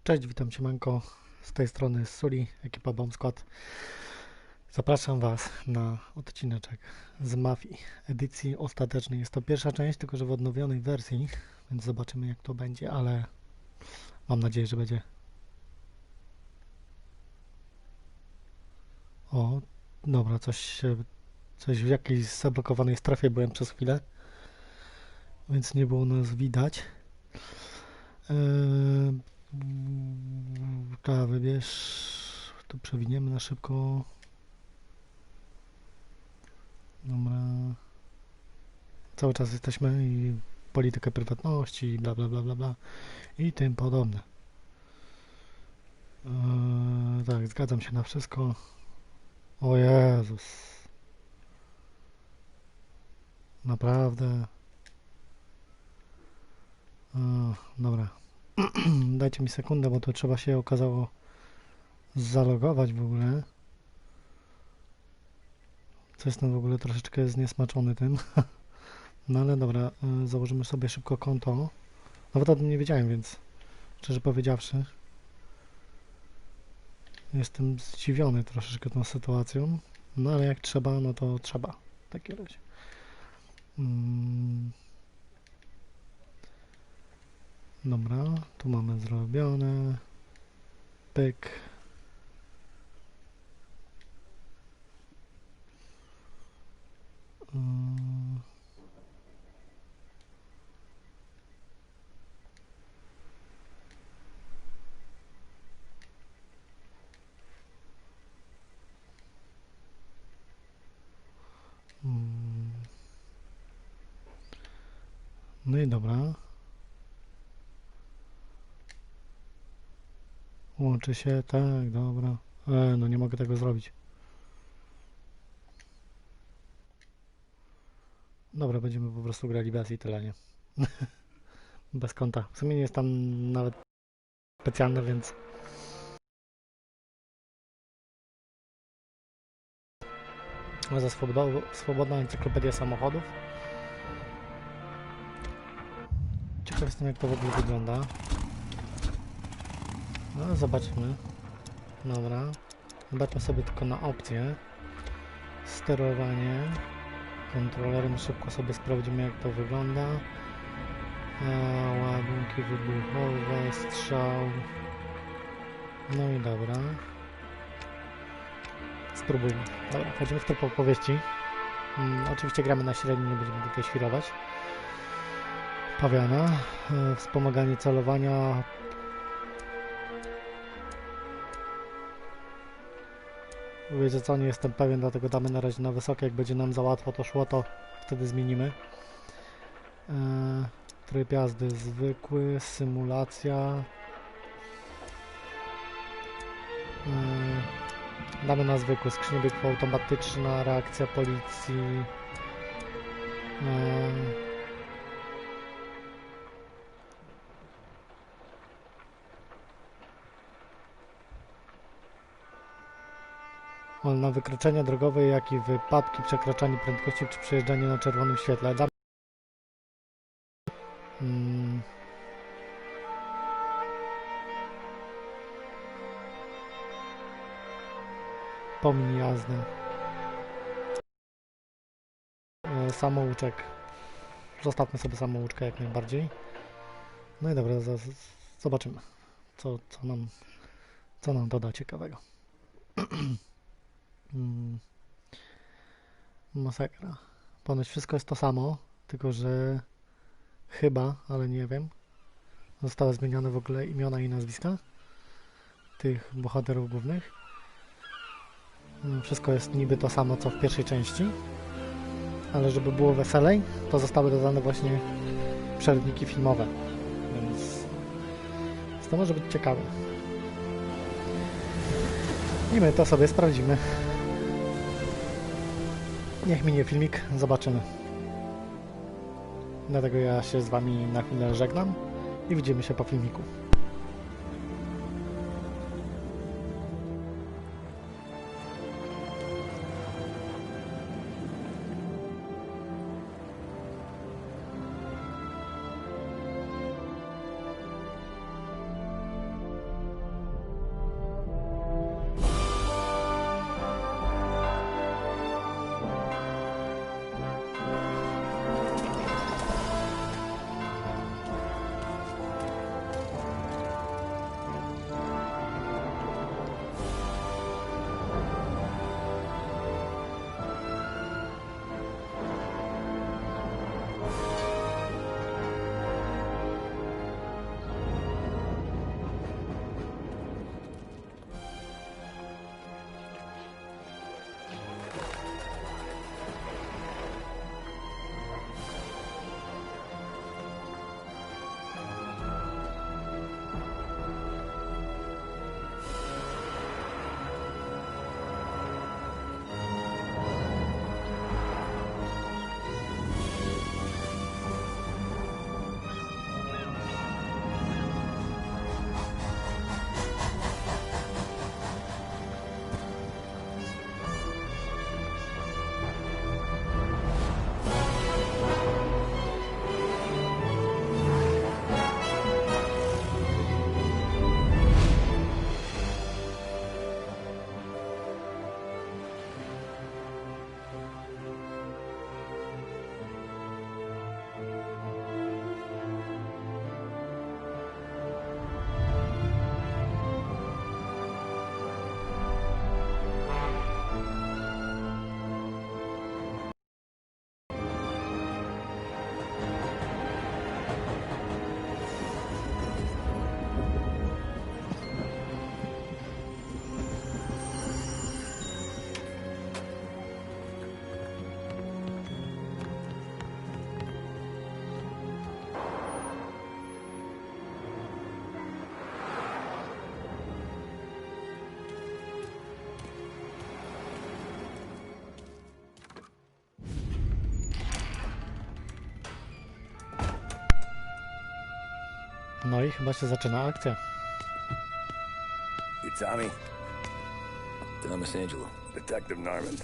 Cześć, witam cię Manko, z tej strony Suli, ekipa Bomb Skład. Zapraszam Was na odcineczek z Mafii Edycji Ostatecznej. Jest to pierwsza część, tylko że w odnowionej wersji, więc zobaczymy jak to będzie, ale mam nadzieję, że będzie. O, dobra, coś w jakiejś zablokowanej strefie byłem przez chwilę, więc nie było nas widać. Wybierz, tu przewiniemy na szybko. Dobra. Cały czas jesteśmy i politykę prywatności, bla bla bla bla bla i tym podobne. Tak, zgadzam się na wszystko. O Jezus. Naprawdę. Dobra. Dajcie mi sekundę, bo to trzeba się okazało zalogować w ogóle. Co jestem w ogóle troszeczkę zniesmaczony tym. No ale dobra, założymy sobie szybko konto. Nawet o tym nie wiedziałem, więc szczerze powiedziawszy jestem zdziwiony troszeczkę tą sytuacją. No ale jak trzeba, no to trzeba. W takim razie. Dobra, tu mamy zrobione. Pyk. No i dobra. Łączy się, tak, dobra. No nie mogę tego zrobić. Dobra, będziemy po prostu grali bez i tyle, nie? Bez konta. W sumie nie jest tam nawet specjalne, więc... Za swobodna encyklopedia samochodów. Ciekaw jestem jak to w ogóle wygląda. No zobaczmy. Dobra. Zobaczmy sobie tylko na opcję. Sterowanie. Kontrolerem szybko sobie sprawdzimy jak to wygląda. Ładunki wybuchowe, strzał. No i dobra. Spróbujmy. Dobra, wchodzimy w tryb opowieści. Oczywiście gramy na średni, nie będziemy tutaj świrować. Pawiana. Wspomaganie celowania. Wiecie co, nie jestem pewien, dlatego damy na razie na wysokie. Jak będzie nam za łatwo to szło, to wtedy zmienimy. Tryb jazdy zwykły, symulacja. Damy na zwykły, skrzynia biegów automatyczna, reakcja policji. Na wykroczenia drogowe, jak i wypadki, przekraczanie prędkości czy przejeżdżanie na czerwonym świetle. Pomni jazdę. Samouczek. Zostawmy sobie samouczkę jak najbardziej. No i dobra, zobaczymy, co nam doda ciekawego. Masakra. Ponoć wszystko jest to samo, tylko że chyba, ale nie wiem, zostały zmienione w ogóle imiona i nazwiska tych bohaterów głównych. Wszystko jest niby to samo, co w pierwszej części, ale żeby było weselej, to zostały dodane właśnie przerwniki filmowe, więc to może być ciekawe. I my to sobie sprawdzimy. Niech minie filmik, zobaczymy. Dlatego ja się z Wami na chwilę żegnam i widzimy się po filmiku. No i chyba się zaczyna akcja. You Tommy? Thomas Angelo. Detective Norman.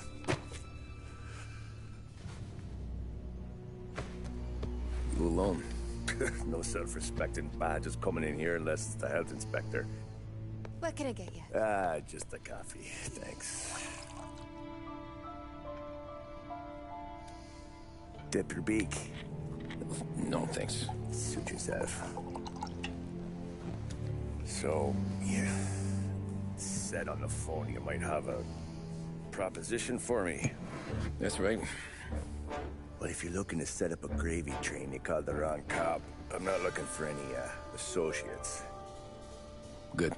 You alone? No self-respecting badges coming in here unless it's the health inspector. What can I get you? Just a coffee, thanks. Dip your beak. No, thanks. Suit yourself. So, you said on the phone you might have a proposition for me. That's right. Well, if you're looking to set up a gravy train, you called the wrong cop. I'm not looking for any, associates. Good.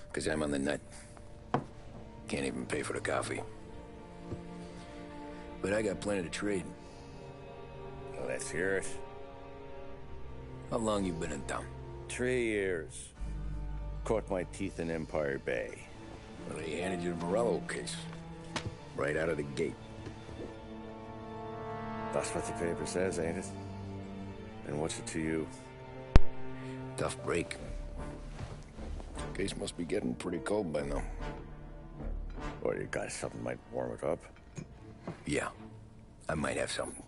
Because I'm on the nut. Can't even pay for the coffee. But I got plenty to trade. Well, let's hear it. How long you been in town? 3 years. Caught my teeth in Empire Bay. Well, they handed you the Morello case. Right out of the gate. That's what the paper says, ain't it? And what's it to you? Tough break. Case must be getting pretty cold by now. Or you got something might warm it up? Yeah, I might have something.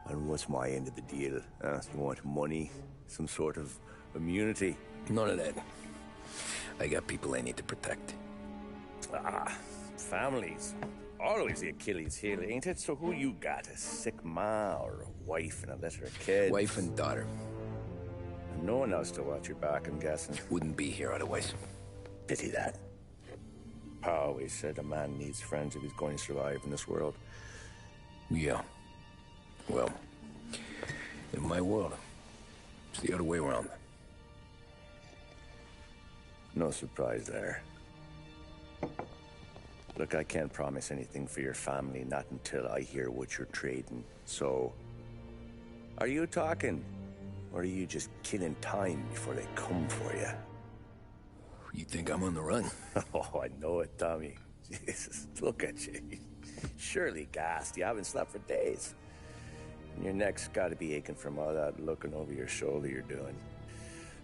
And what's my end of the deal? You want money? Some sort of immunity? None of that. I got people I need to protect. Families. Always the Achilles heel, ain't it? So who you got? A sick ma or a wife and a litter of kids? Wife and daughter. And no one else to watch your back, I'm guessing. Wouldn't be here otherwise. Pity that. Pa always said a man needs friends if he's going to survive in this world. Yeah. Well, in my world, it's the other way around. No surprise there. Look, I can't promise anything for your family, not until I hear what you're trading. So, are you talking? Or are you just killing time before they come for you? You think I'm on the run? Oh, I know it, Tommy. Jesus, look at you. Surely gassed. You haven't slept for days. And your neck's got to be aching from all that looking over your shoulder you're doing.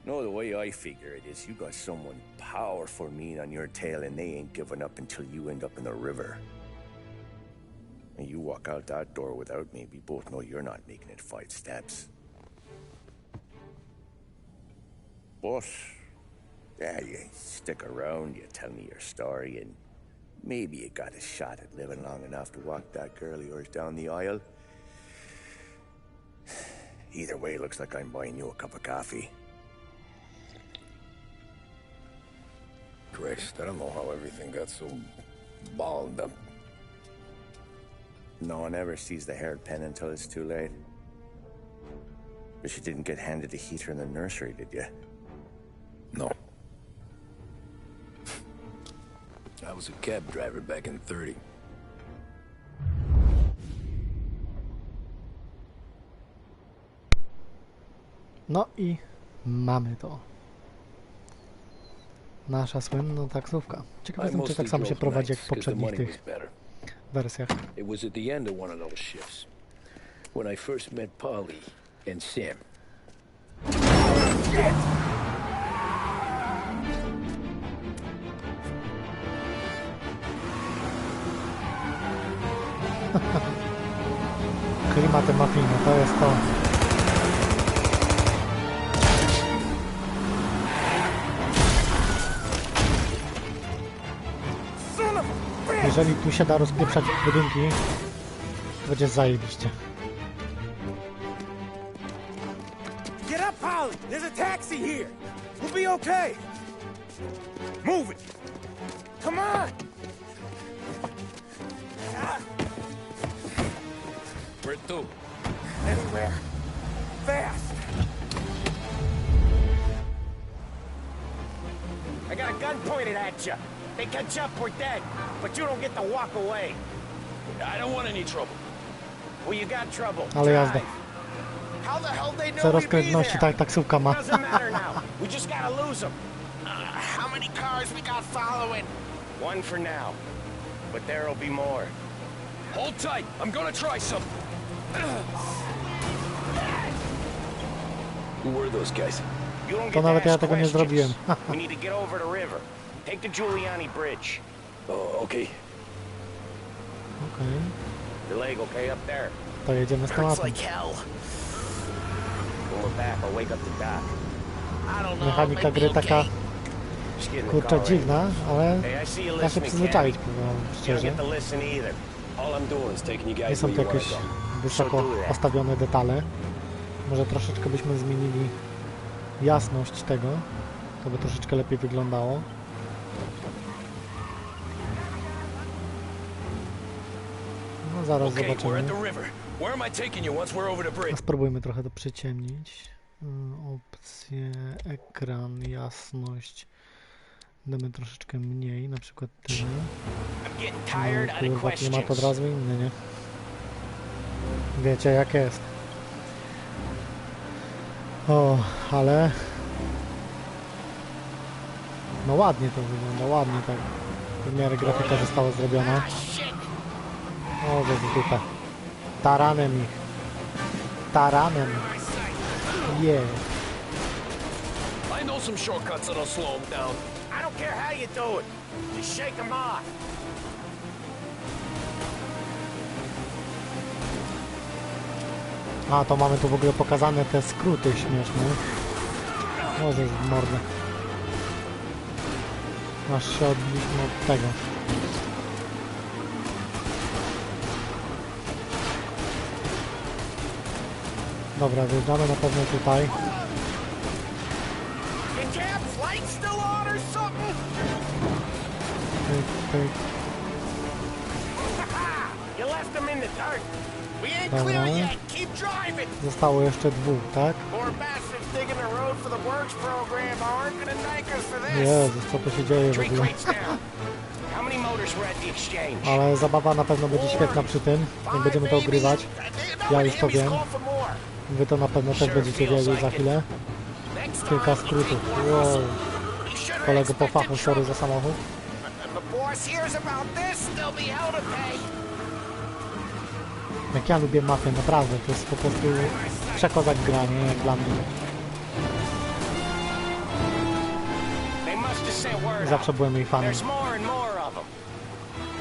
No, the way I figure it is you got someone powerful mean on your tail and they ain't giving up until you end up in the river. And you walk out that door without me, we both know you're not making it 5 steps. But, yeah, you stick around, you tell me your story, and maybe you got a shot at living long enough to walk that girl of yours down the aisle. Either way, looks like I'm buying you a cup of coffee. Christ, I don't know how everything got so balled up. No one ever sees the hairpin until it's too late. But you didn't get handed a heater in the nursery, did you? No. I was a cab driver back in 30. No i mamy to. Nasza słynna taksówka. Ciekawe jestem, czy tak samo się prowadzi jak w poprzednich tych wersjach. It was at the end of one of those shifts when I first met Polly and Sam. Klimaty mafijne, to jest to. Jeżeli tu się da rozpieprzać budynki, to będzie zajebiście. Get up, Polly! There's a taxi here! We'll be okay! Move it! Come on! Where to? Anywhere! Fast! I got a gun pointed at you! They catch up, we're dead! But you don't get to walk away! I don't want any trouble. Well, you got trouble. Ale jazda. How the hell they know Co we'd be rozkrętności there? taksówka ma. Doesn't matter now. We just gotta lose them. How many cars we got following? One for now. But there'll be more. Hold tight. I'm gonna try something. Who were those guys? You don't To get to nawet ja ask tego nie questions. zrobiłem. We need to get over the river. Take the Giuliani Bridge. Oh, okay. Okej, Your leg okay up there? to jedziemy z tematem. hell. When we're back, I'll wake up the doc. I don't know. Mechanika gry taka, Just get in the kurczę, car, right? dziwna, ale Hey, I see you da się listening, przyzwyczaić, Cabby. powiem You don't szczerze. get to listen either. All I'm doing is taking you Nie guys są where to you jakieś want to go. wysoko postawione detale. Może troszeczkę byśmy zmienili jasność tego, to by troszeczkę lepiej wyglądało. No zaraz Okay, we're at zobaczymy. the river. Where am I taking you once we're over the A bridge? spróbujmy trochę to przyciemnić. Opcje, ekran, jasność. Damy troszeczkę mniej, na przykład tyle. I'm getting No, tired out of kurwa, klimat od questions. razu inny, nie? Wiecie jak jest. O, ale... No ładnie to wygląda, ładnie tak. W miarę grafika została zrobiona. O, że tutaj. Taranem ich. Taranem. Yeah. I know some shortcuts that'll slow them down. I don't care how you do it. Just shake them off. A, to mamy tu w ogóle pokazane te skróty śmieszne. Może w mordę. Aż się odbiliśmy od tego. Dobra, wjeżdżamy na pewno tutaj. Your Cab's light still on or something? Pyk, pyk. You left them in the dark. We ain't Dobra. clear yet. Keep driving. Zostało jeszcze dwóch, tak? More bastards digging the road for the works program aren't gonna thank us for this. Jezus, co to się dzieje w Three ogóle? crates down. How many motors were at the exchange? Ale zabawa na pewno będzie świetna przy tym, jak będziemy to ogrywać. Ja już to wiem. Wy to na pewno też będziecie wiedzieli za chwilę. Kilka skrótów. Wow. Kolego po fachu, sorry za samochód. The boss hears about this, there'll be hell to pay. Jak ja lubię mafię, naprawdę, to jest po prostu przekozak gra, nie? Jak dla mnie. They must have sent word Zawsze out. byłem jej fanem. There's more and more of them.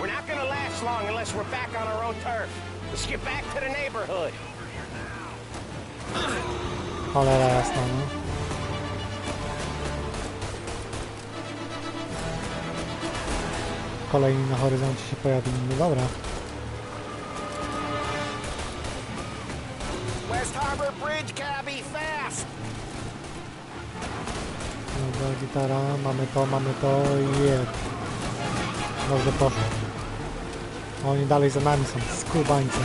We're not gonna last long unless we're back on our own turf. Let's get back to the neighborhood. Cholera jasna, no. Kolejni na horyzoncie się pojawili, no dobra. West Harbor Bridge, cabby, fast! Dobra, gitara, mamy to i je. Dobrze poszło. Oni dalej za nami są, skubańcy.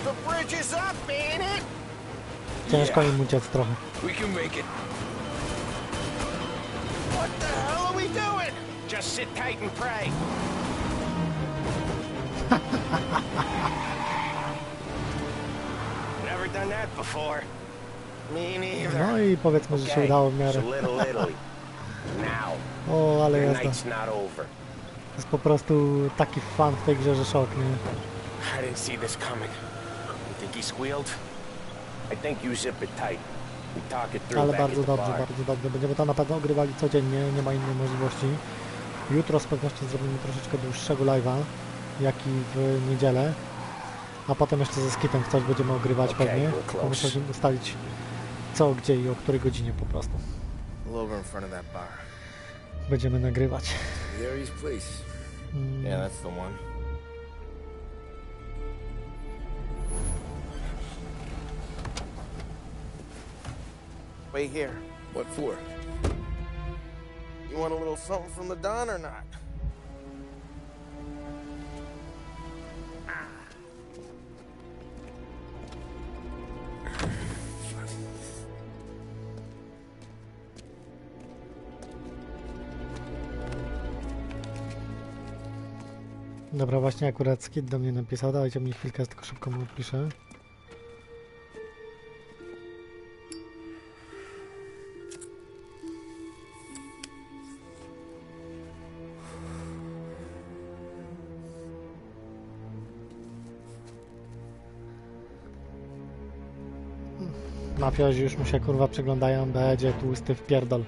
The bridge is up, ain't it? Ciężko im uciec trochę. We can make it. What the hell are we doing? Just sit tight and pray. Never done that before. Me neither. No i powiedzmy, że się udało w miarę. so Little Italy. Now, O, ale the jazda. night's not over. To jest po prostu taki fan w tej grze, że szok, nie? I didn't see this coming. You think he squealed? I think you zip it tight. We talk it through Ale back bardzo at the dobrze, bar. bardzo dobrze. Będziemy to na pewno ogrywali codziennie, nie ma innej możliwości. Jutro z pewnością zrobimy troszeczkę dłuższego live'a, jak i w niedzielę. A potem jeszcze ze Skittem coś będziemy ogrywać Okay, pewnie. we're close. Muszę ustalić co, gdzie i o której godzinie po prostu. Pull over in front of that bar. Będziemy nagrywać. The Aries place. Mm. Yeah, that's the one. Wait here. What for? You want a little something from the Don or not? Dobra, właśnie akurat Skitt do mnie napisał. Dajcie mi chwilkę, tylko szybko mu odpiszę. Mafiozi już mu się kurwa przyglądają, będzie tłusty wpierdol.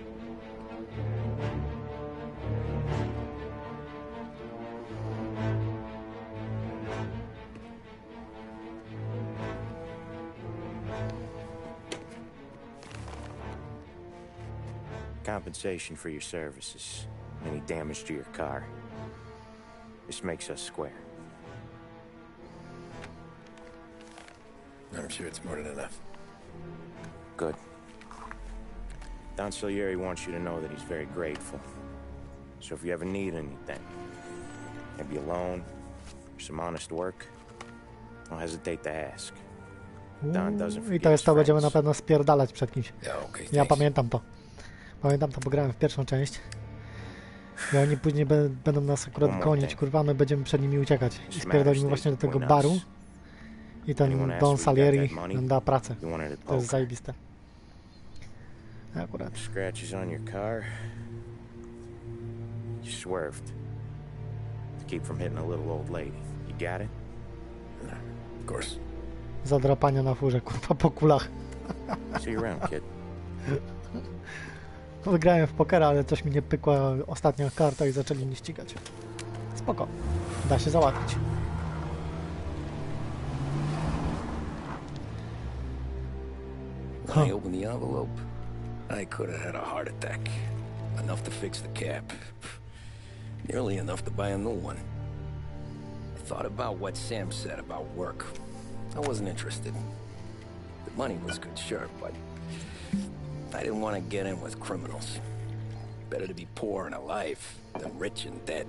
Compensation for your services. Any damage to your car. This makes us square. I'm sure it's more than enough. Good. Don Salieri wants you to know that he's very grateful. So if you ever need anything, maybe a loan, or some honest work, don't hesitate to ask. Don doesn't I forget to jest his to, będziemy na friends. pewno spierdalać przed kimś. Yeah, okay, Ja thanks. pamiętam to. Pamiętam to, bo grałem w pierwszą część. I oni później będą nas akurat gonić, kurwa, my będziemy przed nimi uciekać. I spierdolimy właśnie do tego baru. I ten Don Salieri nam da pracę. To jest zajebiste. Akurat. Scratches on your car. You swerved. To keep from hitting a little old lady. You got it? Of course. Zadrapania na furze, kurwa, po kulach. See you around, kid. Wygrałem w pokera, ale coś mi nie pykła ostatnia karta i zaczęli mnie ścigać. Spoko. Da się załatwić. When I opened the envelope, I could have had a heart attack. Enough to fix the cap. Nearly enough to buy a new one. I thought about what Sam said about work. I wasn't interested. The money was good, sure, but I didn't want to get in with criminals. Better to be poor and alive than rich and dead.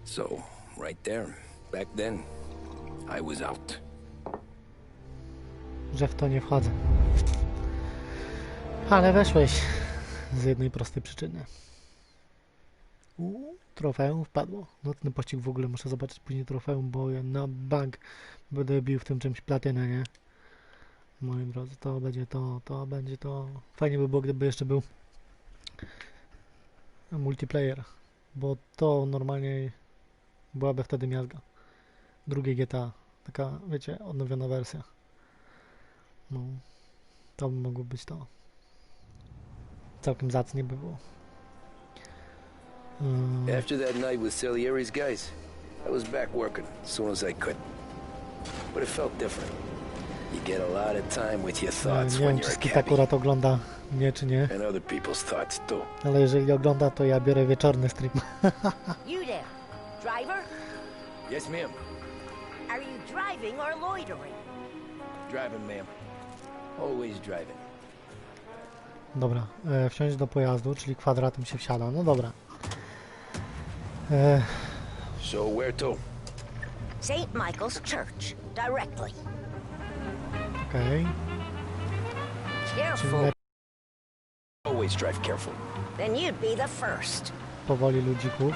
So, right there, back then, I was out. Że w to nie wchodzę. Ale weszłeś z jednej prostej przyczyny. Trofeum wpadło. Nocny pościg w ogóle, muszę zobaczyć później trofeum, bo ja na bank będę bił w tym czymś platynę, nie? Moi drodzy, to będzie to będzie to. Fajnie by było, gdyby jeszcze był multiplayer, bo to normalnie byłaby wtedy miazga. Drugie GTA, taka, wiecie, odnowiona wersja. No, to by mogło być to. Całkiem zacnie by było. After that night with Salieri's guys, I was back working as soon as I could. But it felt different. You get a lot of time with your thoughts Nie when wiem, czy you're a Skitt cabbie. akurat ogląda mnie, czy nie, And other people's thoughts too. ale jeżeli ogląda, to ja biorę wieczorny stream. You there, driver? Yes, ma'am. Are you driving or loitering? Driving, ma'am. Always driving. Dobra, wsiąść do pojazdu, czyli kwadratem się wsiada. No dobra. So where to? St. Michael's Church, directly. Okej. Careful, Always drive careful. then you'd be the first. Powoli ludzików.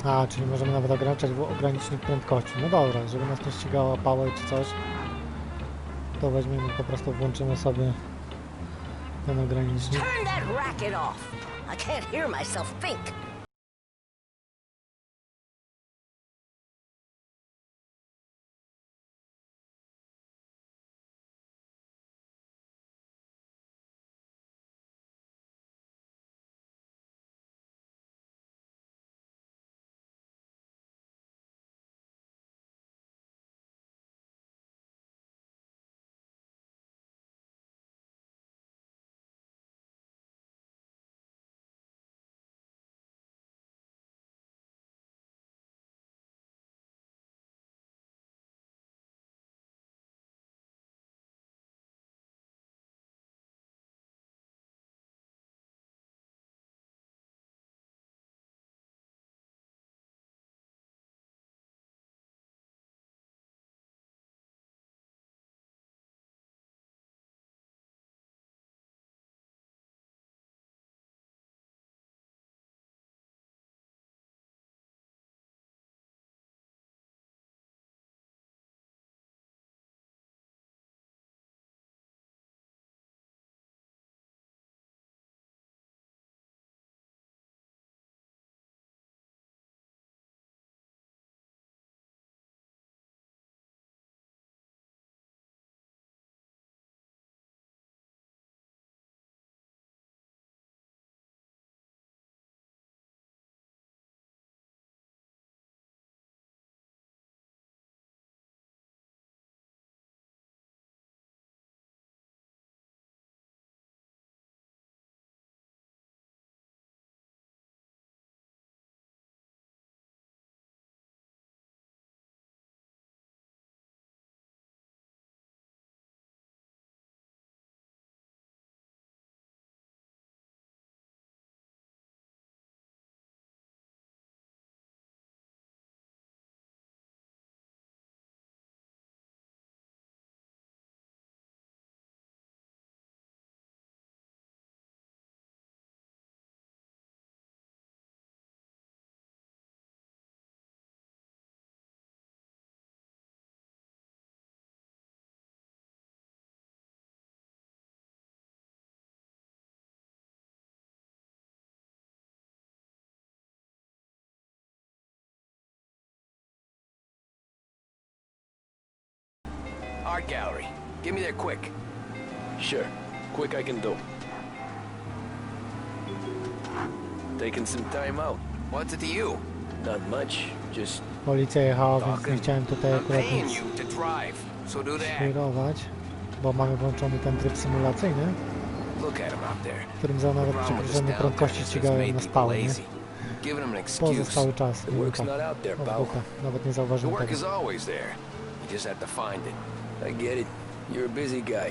A, czyli możemy nawet ograniczać ogranicznik prędkości. No dobra, żeby nas nie ścigała pałę czy coś, to weźmiemy, po prostu włączymy sobie ten ogranicznik. Turn that racket off. I can't hear myself think. art gallery. Get me there quick. Sure. Quick I can do. Taking some time out. What's it to you? Not much. Just Policja jechała, więc nie talking. chciałem tutaj I'm akurat paying nic you to drive, so do that. kierować, bo mamy włączony ten tryb symulacyjny, Look at him out there. w którym za nawet przy Problem with this przewyższeniu downtown prędkości is it's ścigają made na people spałę, nie? lazy. Giving them an excuse. Pozostały czas, The minuta. work's not out there, O, pal. dupę. Nawet nie The zauważyłem work tego. is always there. You just have to find it. I get it. You're a busy guy.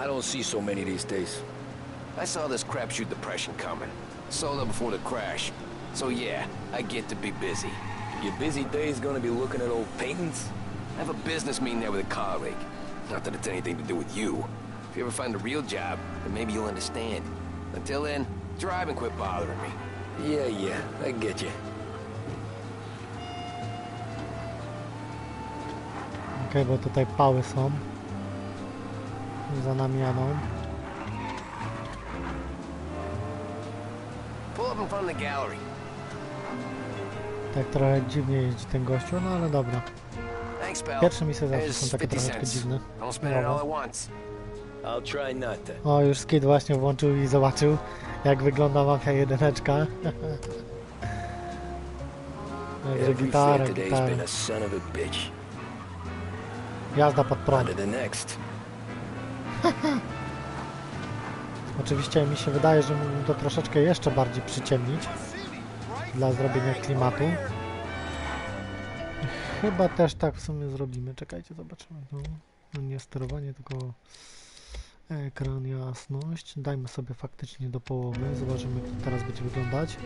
I don't see so many these days. I saw this crapshoot depression coming. Sold up before the crash. So yeah, I get to be busy. Your busy day's gonna be looking at old paintings? I have a business meeting there with a colleague. Not that it's anything to do with you. If you ever find a real job, then maybe you'll understand. Until then, drive and quit bothering me. Yeah, I get you. Okej, bo tutaj pały są. Za nami jadą. Pull up in front of the gallery. Tak trochę dziwnie jeździ ten gościu, no ale dobra. Thanks, pal. Pierwsze misje zawsze There's są takie 50 troszeczkę cents. dziwne. Don't spend it all at once. I'll try not to. O, już Skitt właśnie włączył i zobaczył, jak wygląda Mafia Jedyneczka. Także Every gitara, Fed today's gitara. been a son of a bitch. Jazda pod On prąd. to the next. Oczywiście mi się wydaje, że mógłbym to troszeczkę jeszcze bardziej przyciemnić dla zrobienia klimatu. Chyba też tak w sumie zrobimy. Czekajcie, zobaczymy. No nie sterowanie, tylko ekran, jasność. Dajmy sobie faktycznie do połowy. Zobaczymy, jak to teraz będzie wyglądać.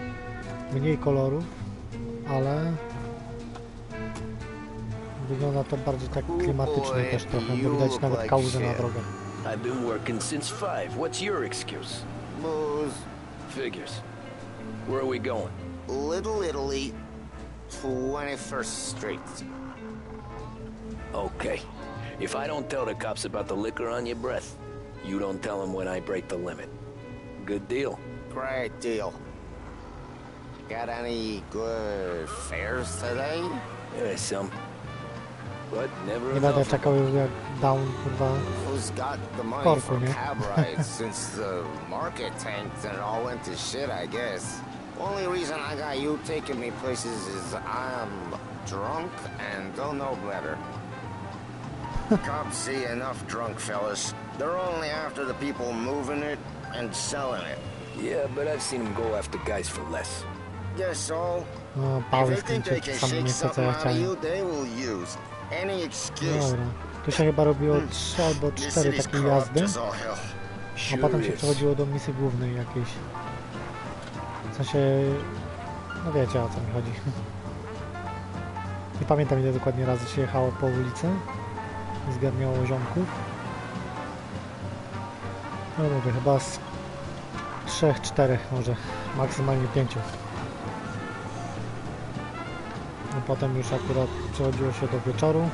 Mniej kolorów, ale wygląda to bardziej tak klimatycznie też trochę, bo widać nawet kałużę na drogę. I've been working since 5. What's your excuse? Booze, Figures. Where are we going? Little Italy, 21st Street. Okay. If I don't tell the cops about the liquor on your breath, you don't tell them when I break the limit. Good deal. Great deal. Got any good fares today? Yeah, some. But never Nie będę enough. czekał jak down, kurwa. Who's got the money Corfu, for nie? cab rides since the market tanked and it all went to shit, I guess. Only reason I got you taking me places is I'm drunk and don't know better. Cops see enough drunk fellas. They're only after the people moving it and selling it. Yeah, but I've seen them go after guys for less. Guess so. No, If pały they think skończył they to can samo shake miejsce, co something ja out of chciałem. you, they will use any excuse. Dobra. Tu się chyba robiło 3 albo This 4 city's takie corrupt jazdy, as all hell. a Sure potem się is. przechodziło do misji głównej jakiejś. W sensie, no wiecie o co mi chodzi. Nie pamiętam ile dokładnie razy się jechało po ulicy i zgarniało ziomków. No mówię, chyba z 3-4 może, maksymalnie 5. No potem już akurat przechodziło się do wieczoru,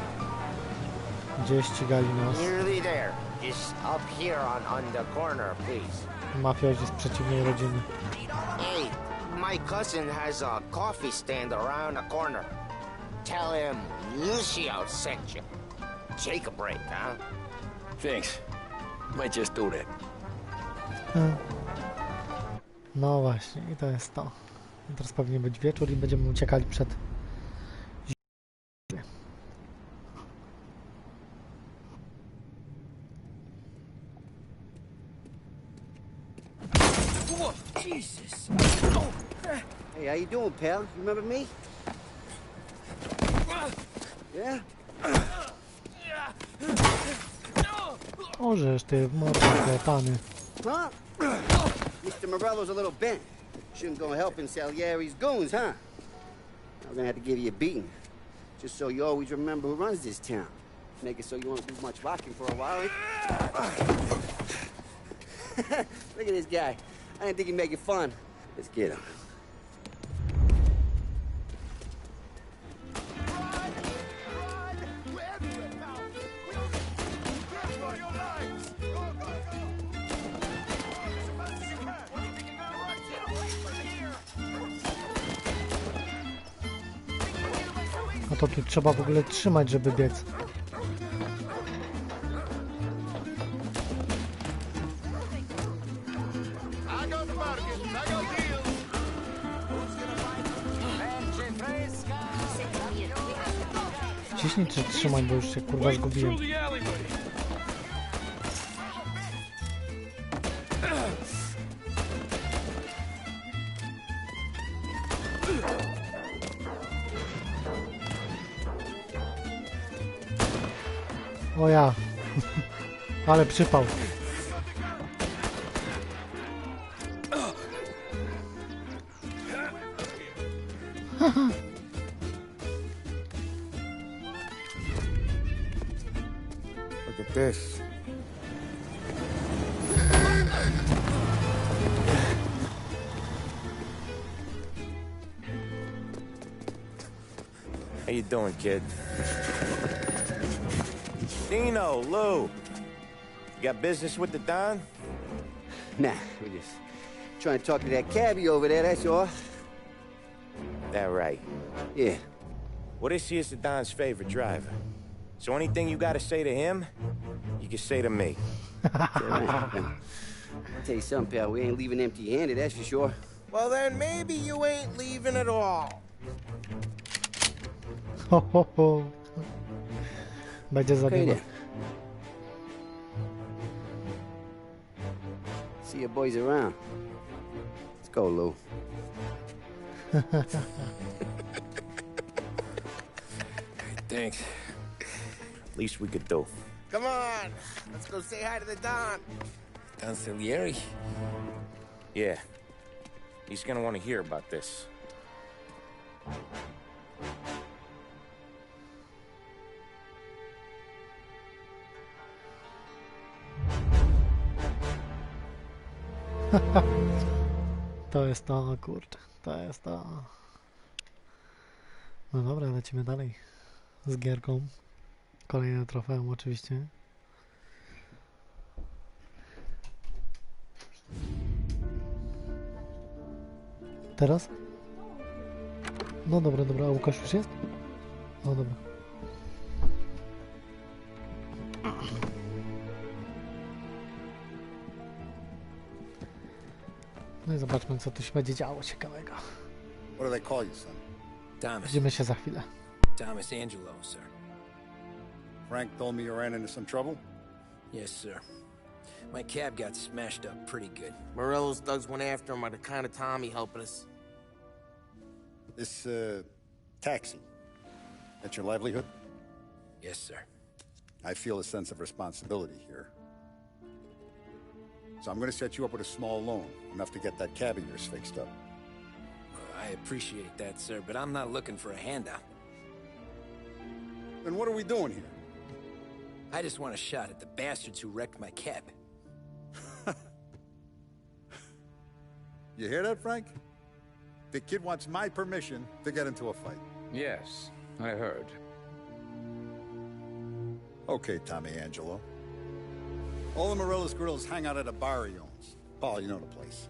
gdzie ścigali nas Nearly there. Just up here on the corner, please. mafiozi z przeciwnej rodziny. Hey, my cousin has a coffee stand around the corner. Tell him Lucio sent you. Take a break, huh? Thanks. Might just do that. No właśnie, i to jest to. Teraz powinien być wieczór i będziemy uciekali przed Jesus! Hey, how you doing, pal? You remember me? Yeah? Orzesz ty w mordę klepany. Huh? Mr. Morello's a little bent. Shouldn't go helping Salieri's goons, huh? I'm gonna have to give you a beating. Just so you always remember who runs this town. Make it so you won't do much rocking for a while. Look at this guy. I didn't think he'd make it fun. Let's get him. A to tu trzeba w ogóle trzymać, żeby biec. Naciśnij czy trzymaj, bo już się kurwa zgubiłem. O ja. Ale przypał. Look at this. How you doing, kid? Dino, Lou. You got business with the Don? Nah, we're just trying to talk to that cabbie over there, that's all. That right. Yeah. Well, this here's the Don's favorite driver. So anything you gotta say to him, you can say to me. Tell you something, pal, we ain't leaving empty-handed, that's for sure. Well, then maybe you ain't leaving at all. Ho, ho, ho. Będzie Okay, zadyma. then. See your boys around. Let's go, Lou. Thanks. Least we could do. Come on, let's go say hi to the Don. Don Salieri? Yeah. He's gonna want to hear about this. To jest to, kurczę. To jest to. No dobra, lecimy dalej. Z gierką. Kolejne trofeum oczywiście. Teraz? No dobra, dobra. A Łukasz już jest? O, dobra. No i zobaczmy, co tu się będzie działo ciekawego. What do they call you, son? Thomas. Widzimy się za chwilę. Thomas Angelo, sir. Frank told me you ran into some trouble? Yes, sir. My cab got smashed up pretty good. Morello's thugs went after him on account of Tommy helping us. This, taxi. That's your livelihood? Yes, sir. I feel a sense of responsibility here. So I'm gonna set you up with a small loan, enough to get that cab of yours fixed up. I appreciate that, sir, but I'm not looking for a handout. Then what are we doing here? I just want a shot at the bastards who wrecked my cab. You hear that, Frank? The kid wants my permission to get into a fight. Yes, I heard. Okay, Tommy Angelo. All the Morello's girls hang out at a bar he owns. Paul, you know the place.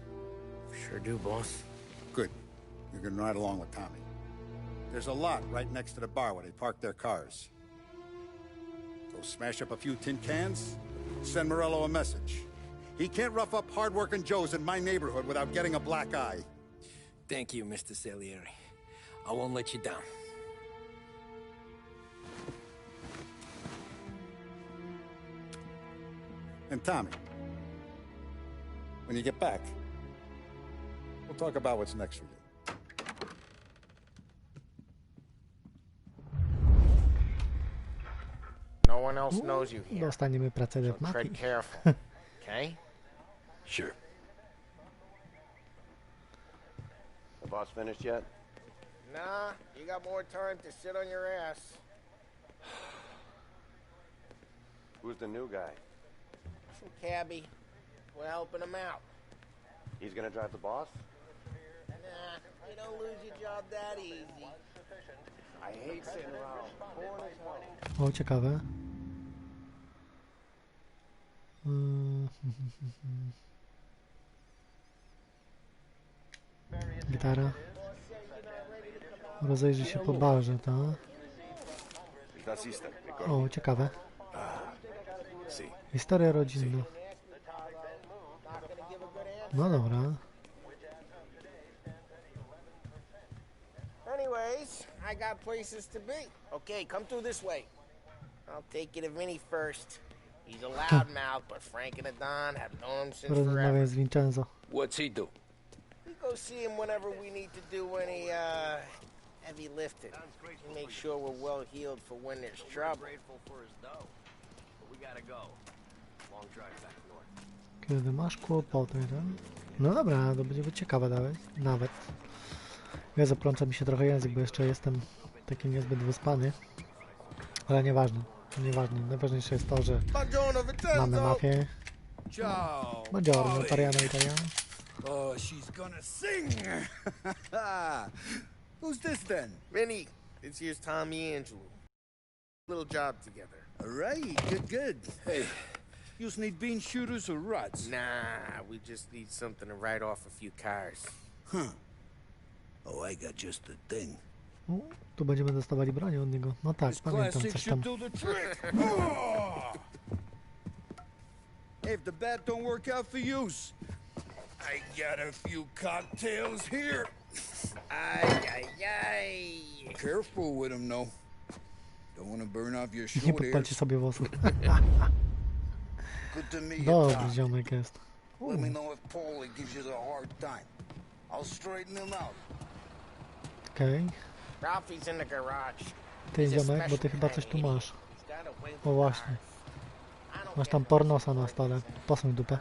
Sure do, boss. Good. You can ride along with Tommy. There's a lot right next to the bar where they park their cars. Go smash up a few tin cans, send Morello a message. He can't rough up hard-working Joes in my neighborhood without getting a black eye. Thank you, Mr. Salieri. I won't let you down. And Tommy, when you get back, we'll talk about what's next for you. No one else knows you here. Dostaniemy pracę w So mafii. tread careful, okay? Sure. The boss finished yet? Nah, you got more time to sit on your ass. Who's the new guy? Some cabbie. We're helping him out. He's gonna drive the boss? Nah, you don't lose your job that easy. I hate sitting around. Boring as hell. O, ciekawe. Gitara. Rozejrzy się po barze, tak? O, ciekawe. Historia rodzinna. No dobra. Anyway, anyways, I got places to be. Okay, come through this way. I'll take you to Vinny first. He's a loudmouth, but Frank and Adon have known him since forever. Rozmawiam z Vincenzo. What's he do? We go see him whenever we need to do any, heavy lifting. To make sure we're well healed for when there's trouble. Grateful for his dough. But we gotta go. Long drive back north. Kiedy masz kłopoty, tak? No dobra, to będzie ciekawe nawet. Ja zaplącza mi się trochę język, bo jeszcze jestem taki niezbyt wyspany. Ale nieważne. Najważniejsze jest to, że mamy mafię. Buongiorno, italiano. Oh, she's gonna sing! Who's this then? Vinny, this here's Tommy Angelo. Little job together. All right, good. Hey, you just need bean shooters or rods? Nah, we just need something to write off a few cars. Huh. Oh, I got just the thing. O, tu będziemy dostawali broń od niego. No tak, pamiętam coś tam. Hey, if the bat don't work out for use, I got a few cocktails here. Ay. Careful with them, though. Don't want to burn off your Nie shoulders. podpalcie sobie włosów. Good to meet you, Dobry Tom. ziomek jest. Let me know if Paulie gives you the hard time. I'll straighten him out. Okej. Ralphie's in the garage. Ty ziomek, bo ty chyba coś tu masz. O właśnie. Masz tam pornosa na stole. Posuń dupę.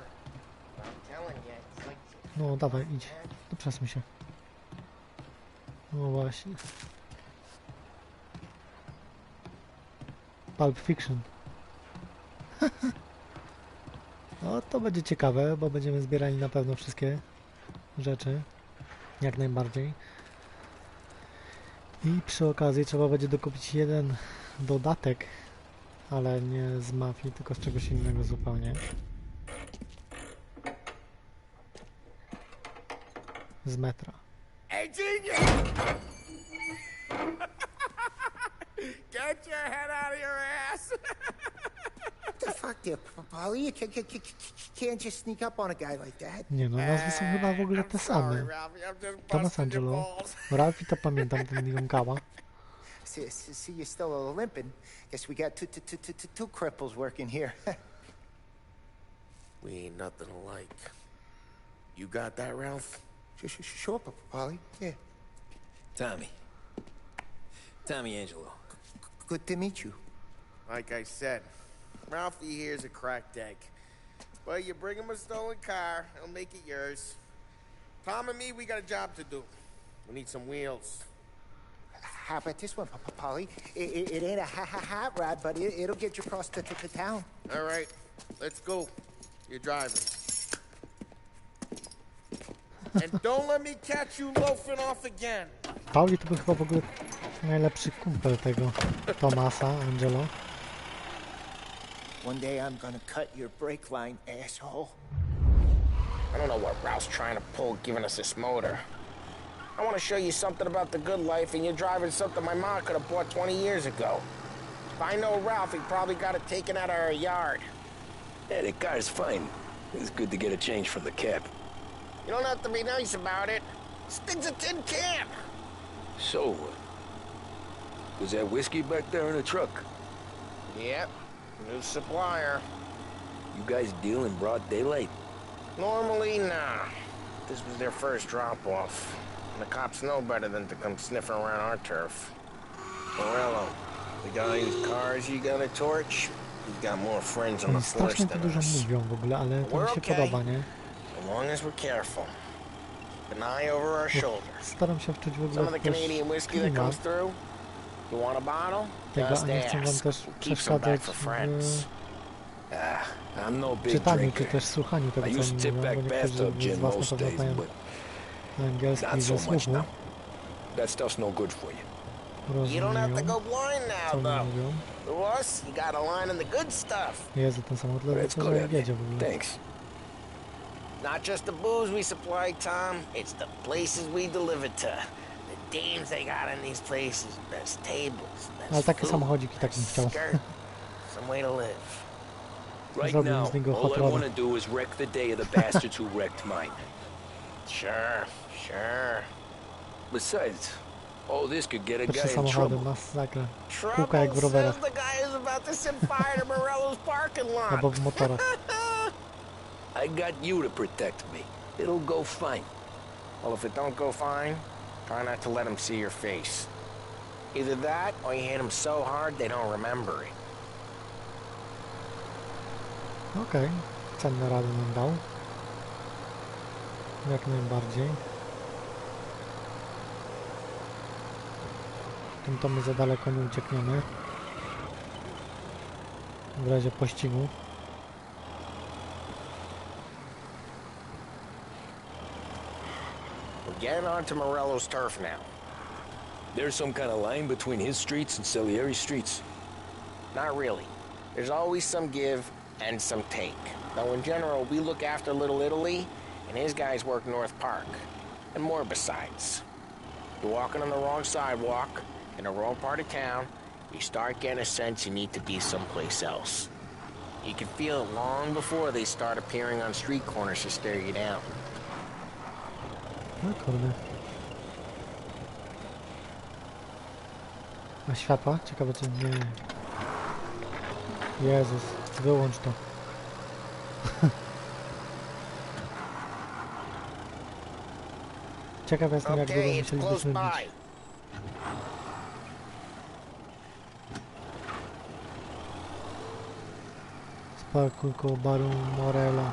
No dawaj, idź. To przesuń się. No właśnie. Pulp Fiction. No to będzie ciekawe, bo będziemy zbierali na pewno wszystkie rzeczy. Jak najbardziej. I przy okazji trzeba będzie dokupić jeden dodatek, ale nie z mafii, tylko z czegoś innego zupełnie. Z metra. Hey, genius! Get your head out of your ass! What the fuck there, Paulie? You can't just sneak up on a guy like that. Nie no, nazwy są chyba w ogóle te same. Thomas Angelo. Ralphie to pamiętam, ten jąkała. See, you're still limping. Guess we got two cripples working here. We ain't nothing alike. You got that, Ralph? Sure, Paulie. Yeah. Tommy Angelo. Good to meet you. Like I said, Ralphie here's a cracked egg. But you bring him a stolen car, he'll make it yours. Tom and me, we got a job to do. We need some wheels. How about this one, Paulie? It ain't a hot rod, but it'll get you across to town. All right, let's go. You're driving. And don't let me catch you loafing off again. Pauli to był chyba w ogóle najlepszy kumpel tego Thomasa Angelo. One day I'm gonna cut your brake line, asshole. I don't know what Ralph's trying to pull giving us this motor. I want to show you something about the good life, and you're driving something my mom could have bought 20 years ago. If I know Ralph, he probably got it taken out of our yard. Yeah, the car's fine. It's good to get a change from the cab. You don't have to be nice about it. This thing's a tin can. So, was that whiskey back there in the truck? Yep, new supplier. You guys deal in broad daylight? Normally, nah. This was their first drop-off. And the cops know better than to come sniffing around our turf. Morello, the guy whose cars you got a torch, he's got more friends on the Oni force strasznie tu than dużo us. mówią w ogóle, ale to mi się okay. podoba, nie? As long as we're careful. An eye over our shoulder. Staram się wczuć w Some ogóle of the też Canadian whiskey that klimat comes through. You want a bottle? tego, Just a nie chcę wam ask. też Keep some back przeszkadzać for w friends. I'm no big czytaniu, drinker. czy też słuchaniu tego, I co used oni to tip mówią, bo back niektórzy bathtub z gin was na most pewno days, znają but angielski not so ze much słuchu. now. That stuff's no good for you. You don't have to Rozumieją, go blind co now, oni though. mówią. To us, you got a line in the good stuff. Jezu, ten samochód ledwo That's co good of jedzie you. w ogóle. Thanks. Not just the booze we supply, Tom. It's the places we deliver to. The dames they got in these places. Best tables, Ale best takie food, samochodziki tak bym chciał. skirt. Some way to live. Right Zrobił now, z niego all hot I roda. want to do is wreck the day of the bastards who wrecked mine. Sure. Besides, Oh, this could get a Pierwsze guy in samochody, trouble. masakra. Kółka jak w rowerach. The guy is about to set fire to Morello's parking lot. Albo w motorach. I got you to protect me. It'll go fine. Well, if it don't go fine, try not to let them see your face. Either that, or you hit them so hard they don't remember it. Okej, cenne rady nam dał. Jak najbardziej. Tym to my za daleko nie uciekniemy. W razie pościgu. We're getting onto Morello's turf now. There's some kind of line between his streets and Salieri's streets. Not really. There's always some give and some take. Though in general, we look after Little Italy, and his guys work North Park. And more besides. You're walking on the wrong sidewalk, in the wrong part of town, you start getting a sense you need to be someplace else. You can feel it long before they start appearing on street corners to stare you down. No kurde. A światła? Ciekawe czy nie. Jezus, wyłącz to. Ciekaw jestem jak długo musielibyśmy bić. Sparkuj koło baru Morella.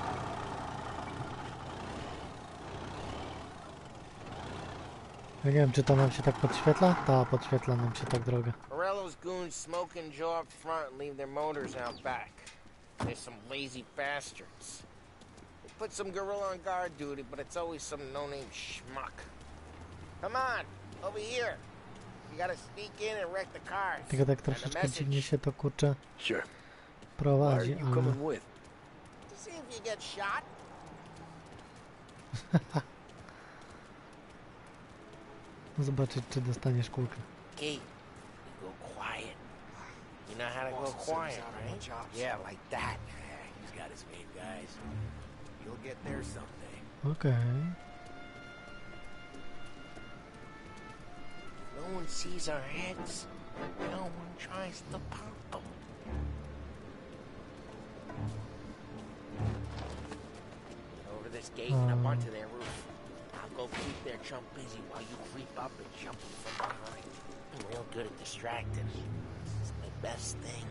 Ja nie wiem, czy to nam się tak podświetla? Ta, podświetla nam się tak droga. Morello's goons smoke and jaw up front and leave their motors out back. They're some lazy bastards. They put some gorilla on guard duty, but it's always some no-name schmuck. Come on, over here. You gotta sneak in and wreck the cars. Tylko tak troszeczkę dziwnie się to kurczę prowadzi, ale... To see if you get shot. Zobaczyć, czy dostaniesz kulkę. Key, you go quiet. You know how to go quiet, right? Yeah, like that. He's got his main guys. You'll get there someday. Okej. No one sees our heads. No one tries to pop them. Over this gate and up onto their roof. I'll go keep their chump busy while you creep up and jump them from behind. I'm real good at distracting. It's my best thing.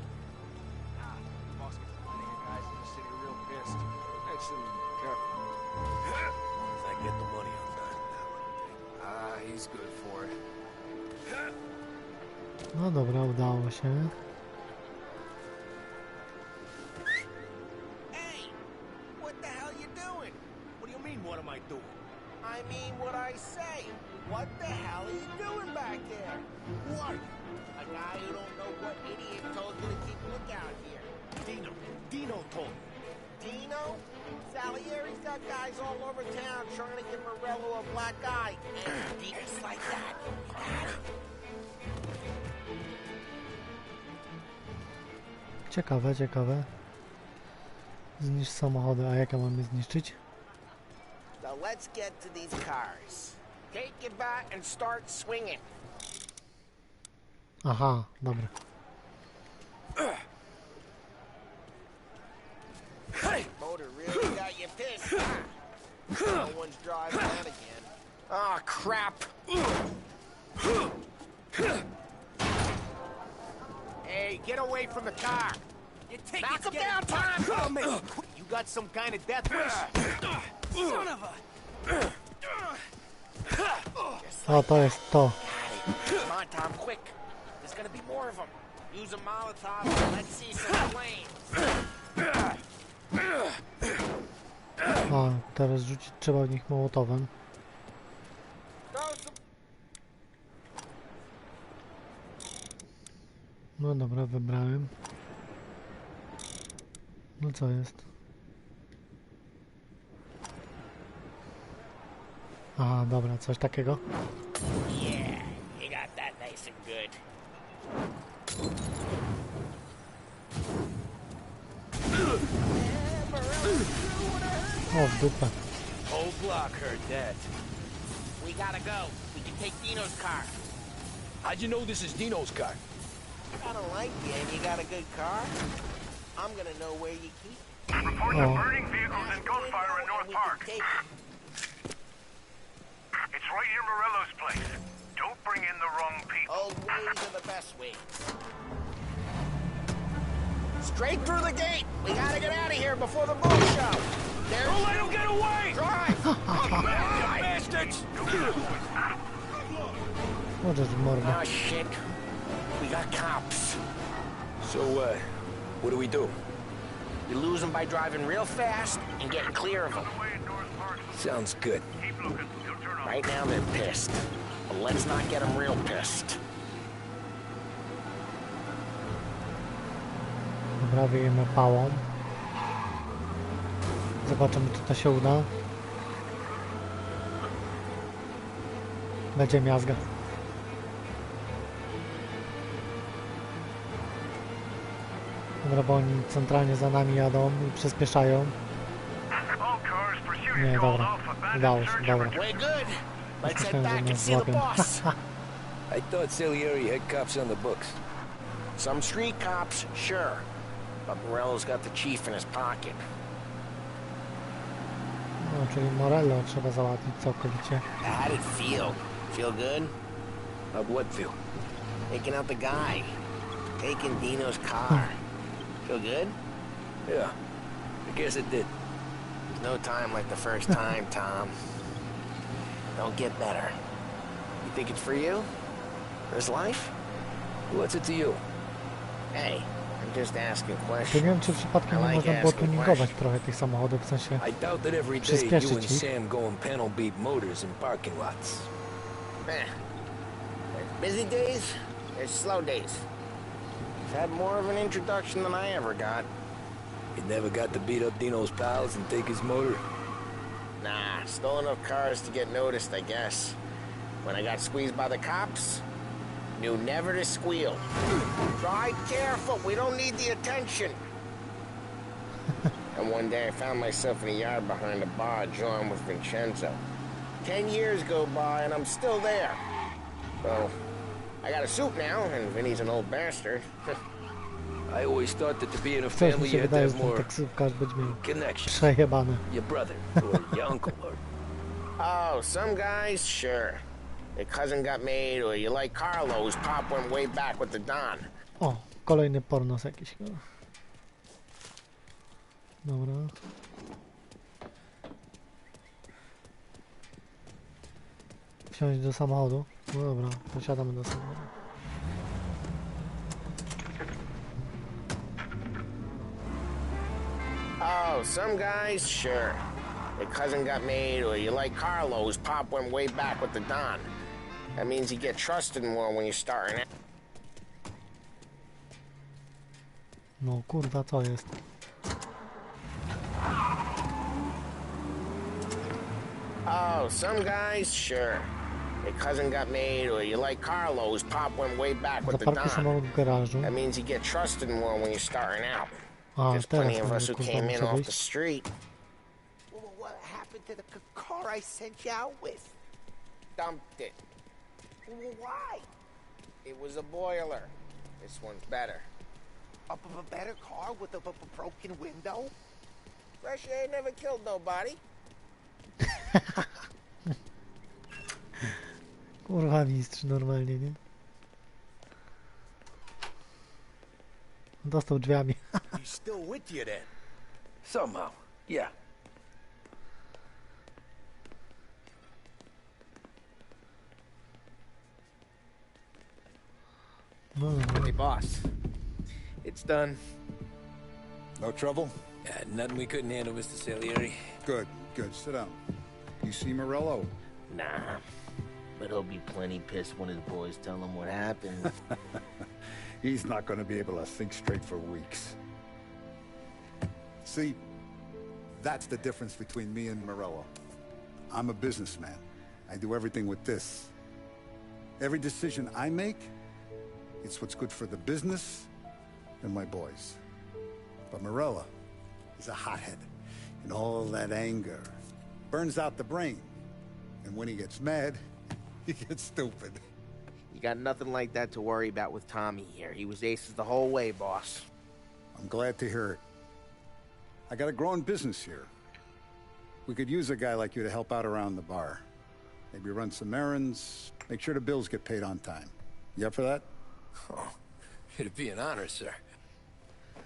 Boss gets money here, guys in the city real pissed. Actually, careful. As I get the money on time now. He's good for it. No dobra, udało się. Hey! What the hell you doing? What do you mean, what am I doing? I mean what I say. What the hell are you doing back there? Who are you? A guy who don't know what idiot told you to keep a lookout here. Dino told me. Dino? Salieri's got guys all over town trying to give Morello a black eye. And Dino's like that. Ciekawe, ciekawe. Zniszcz samochody, a jak ja mam je zniszczyć? Now let's get to these cars. Take your bat and start swinging. Aha, dobra. Motor really got you pissed, huh? No one's driving that again. Oh, crap. Hey, get away from the car! Knock him down, Tom! You got some kind of death wish? Son of a... O, to jest to. Come on, Tom, quick. There's gonna be more of them. Use a Molotov and let's see some flames. A, teraz rzucić trzeba w nich mołotowem. No dobra, wybrałem. No co jest? Aha, dobra, coś takiego. Yeah, you got that nice and good. O, w dupę. Whole block heard that. We gotta go. We can take Dino's car. How'd you know this is Dino's car? I don't like you and you got a good car. I'm gonna know where you keep it. Reports of burning vehicles and gunfire in North Park. It's right near Morello's place. Don't bring in the wrong people. Old ways are the best ways. Straight through the gate. We gotta get out of here before the boat show. Don't let him get away! Drive! Come on, you bastards! Oh, shit. We got cops. So, what do we do? We lose them by driving real fast and getting clear of them. Sounds good. Right now they're pissed. But let's not get them real pissed. Dobra, wyjemy pałą. Zobaczymy, czy to się uda. Będzie miazga. Dobra, bo oni centralnie za nami jadą i przyspieszają. Nie, dobra. Udało się, dobra. Myślałem, że mnie złapią. I thought Salieri had cops on the books. Some street cops, sure. But Morello's got the chief in his pocket. No, czyli Morello trzeba załatwić całkowicie. How did it feel? Feel good? How'd what feel? Taking out the guy. Taking Dino's car. Feel good? Yeah, I guess it did. There's no time like the first time, Tom. Don't get better. You think it's for you? This life? What's it to you? Hey, I'm just asking To questions. nie wiem, czy przypadkiem nie można było tuningować trochę tych samochodów, w sensie I doubt that every day you przyspieszyć and ich. Sam go and panel beat motors in parking lots. There's busy days, there's slow days. He's had more of an introduction than I ever got. You never got to beat up Dino's pals and take his motor? Nah, stole enough cars to get noticed, I guess. When I got squeezed by the cops, knew never to squeal. Drive careful, we don't need the attention. And one day I found myself in a yard behind a bar joined with Vincenzo. 10 years go by and I'm still there. So, I got a suit now, and Vinny's an old bastard. I always thought that to be in a Coś mi family się you had to wydaje, że have ten more taksówkarz będzie miał connection. przejebane. Your brother, or your uncle, or... Oh, some guys, sure. Your cousin got made, or you like Carlos, Pop went way back with the Don. O, kolejny pornos jakiś chyba. Dobra. Wsiąść do samochodu. No dobra, posiadamy do samochodu. Oh, some guys, sure. Your cousin got made, or you like Carlos, Pop went way back with the Don. That means you get trusted more when you're starting out. No kurwa, co jest? Oh, some guys, sure. Your cousin got made, or you like Carlos, Pop went way back with the Zaparkuj Don. samochód w garażu. That means you get trusted more when you're starting out. A, There's plenty teraz of us who kurwa came in muszę off the wyjść. street. What happened to the car I sent you out with? Dumped it. Why? It was a boiler. This one's better. A better car with a broken window? Fresh air never killed nobody. Kurwa mistrz normalnie, nie? Dostał drzwiami. He's still with you then? Somehow, yeah. Hey, boss. It's done. No trouble? Nothing we couldn't handle, Mr. Salieri. Good, good. Sit down. You see Morello? Nah. But he'll be plenty pissed when his boys tell him what happened. He's not going to be able to think straight for weeks. See, that's the difference between me and Morello. I'm a businessman. I do everything with this. Every decision I make, it's what's good for the business and my boys. But Morello is a hothead, and all that anger burns out the brain. And when he gets mad, he gets stupid. You got nothing like that to worry about with Tommy here. He was aces the whole way, boss. I'm glad to hear it. I got a growing business here. We could use a guy like you to help out around the bar. Maybe run some errands, make sure the bills get paid on time. You up for that? Oh, it'd be an honor, sir.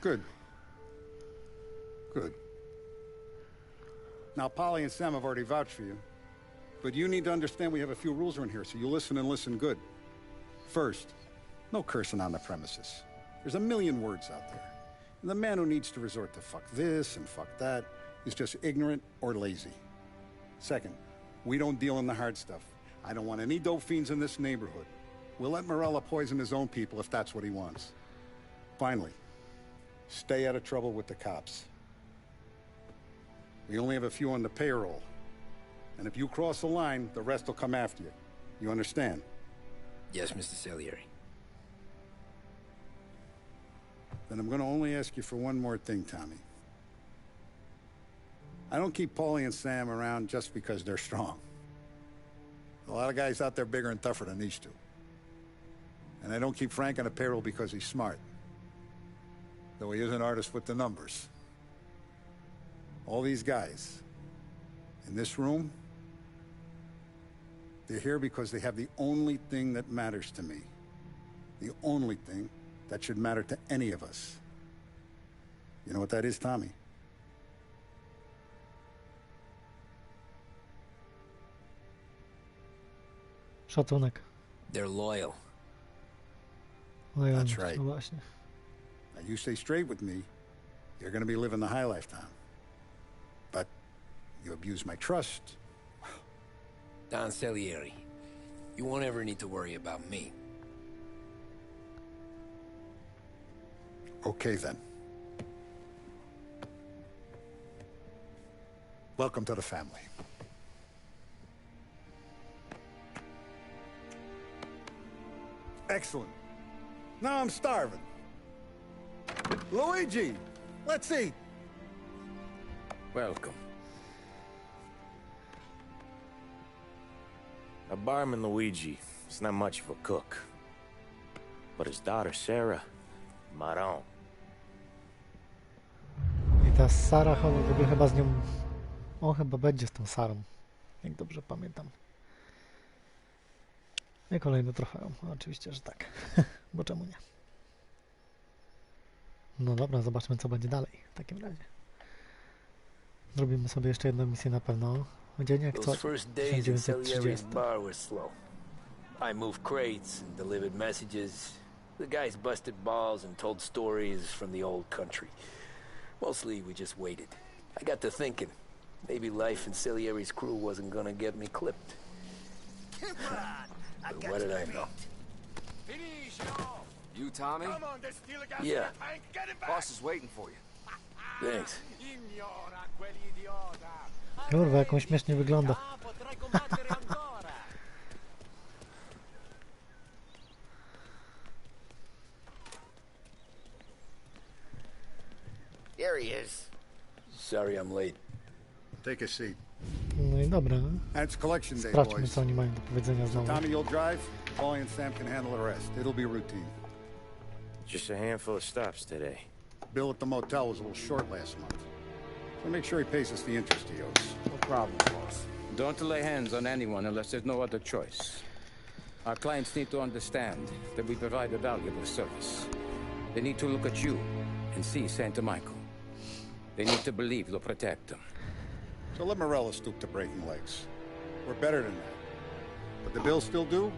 Good. Good. Now, Polly and Sam have already vouched for you. But you need to understand we have a few rules around here, so you listen and listen good. First, no cursing on the premises. There's a million words out there. And the man who needs to resort to fuck this and fuck that is just ignorant or lazy. Second, we don't deal in the hard stuff. I don't want any dope fiends in this neighborhood. We'll let Morella poison his own people if that's what he wants. Finally, stay out of trouble with the cops. We only have a few on the payroll. And if you cross the line, the rest will come after you. You understand? Yes, Mr. Salieri. Then I'm gonna only ask you for one more thing, Tommy. I don't keep Paulie and Sam around just because they're strong. A lot of guys out there bigger and tougher than these two. And I don't keep Frank on the payroll because he's smart. Though he is an artist with the numbers. All these guys in this room, they're here because they have the only thing that matters to me. The only thing that should matter to any of us. You know what that is, Tommy? Szacunek. They're loyal. That's right. No właśnie. Now you stay straight with me, you're gonna be living the high life, Tom. But you abuse my trust. Don Salieri, you won't ever need to worry about me. Okay, then. Welcome to the family. Excellent. Now I'm starving. Luigi, let's eat. Welcome. A barman Luigi is not much of a cook. But his daughter Sarah, Maron. I ta Sara w ogóle chyba z nią... On chyba będzie z tą Sarą. Jak dobrze pamiętam. I kolejny trofeum. Oczywiście, że tak. Bo czemu nie? No dobra, zobaczmy co będzie dalej w takim razie. Zrobimy sobie jeszcze jedną misję na pewno. Dzień jak co? 1930. I moved crates and delivered messages. The guys busted balls and told stories from the old country. Mostly we just waited. I got to thinking, maybe life in Salieri's crew wasn't gonna get me clipped. But what did I know? You, Tommy? Yeah. Boss is waiting for you. Thanks. Kurwa, jak on śmiesznie wygląda. There he is. Sorry I'm late. Take a seat. No i dobra. It's collection day, Sprawdźmy boys. co oni mają do powiedzenia znowu. Tommy, you'll drive. Paulie and Sam can handle the rest. It'll be routine. Just a handful of stops today. Bill at the motel was a little short last month. So make sure he pays us the interest he owes. No problem, boss. Don't lay hands on anyone unless there's no other choice. Our clients need to understand that we provide a valuable service. They need to look at you and see Santa Michael. They need to believe you'll protect them. So let Morella stoop to breaking legs. We're better than that. But the bills still due,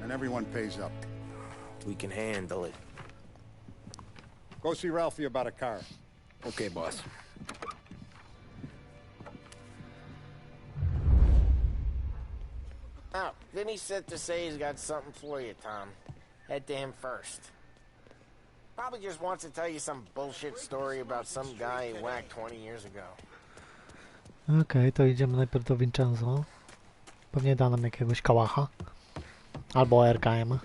and everyone pays up. We can handle it. Go see Ralphie about a car. Okay, boss. Oh, Vinny said to say he's got something for you, Tom. Head to him first. Probably just wants to tell you some bullshit story about some guy he whacked 20 years ago. Okej, to idziemy najpierw do Vincenzo. Pewnie da nam jakiegoś kałacha. Albo RKM.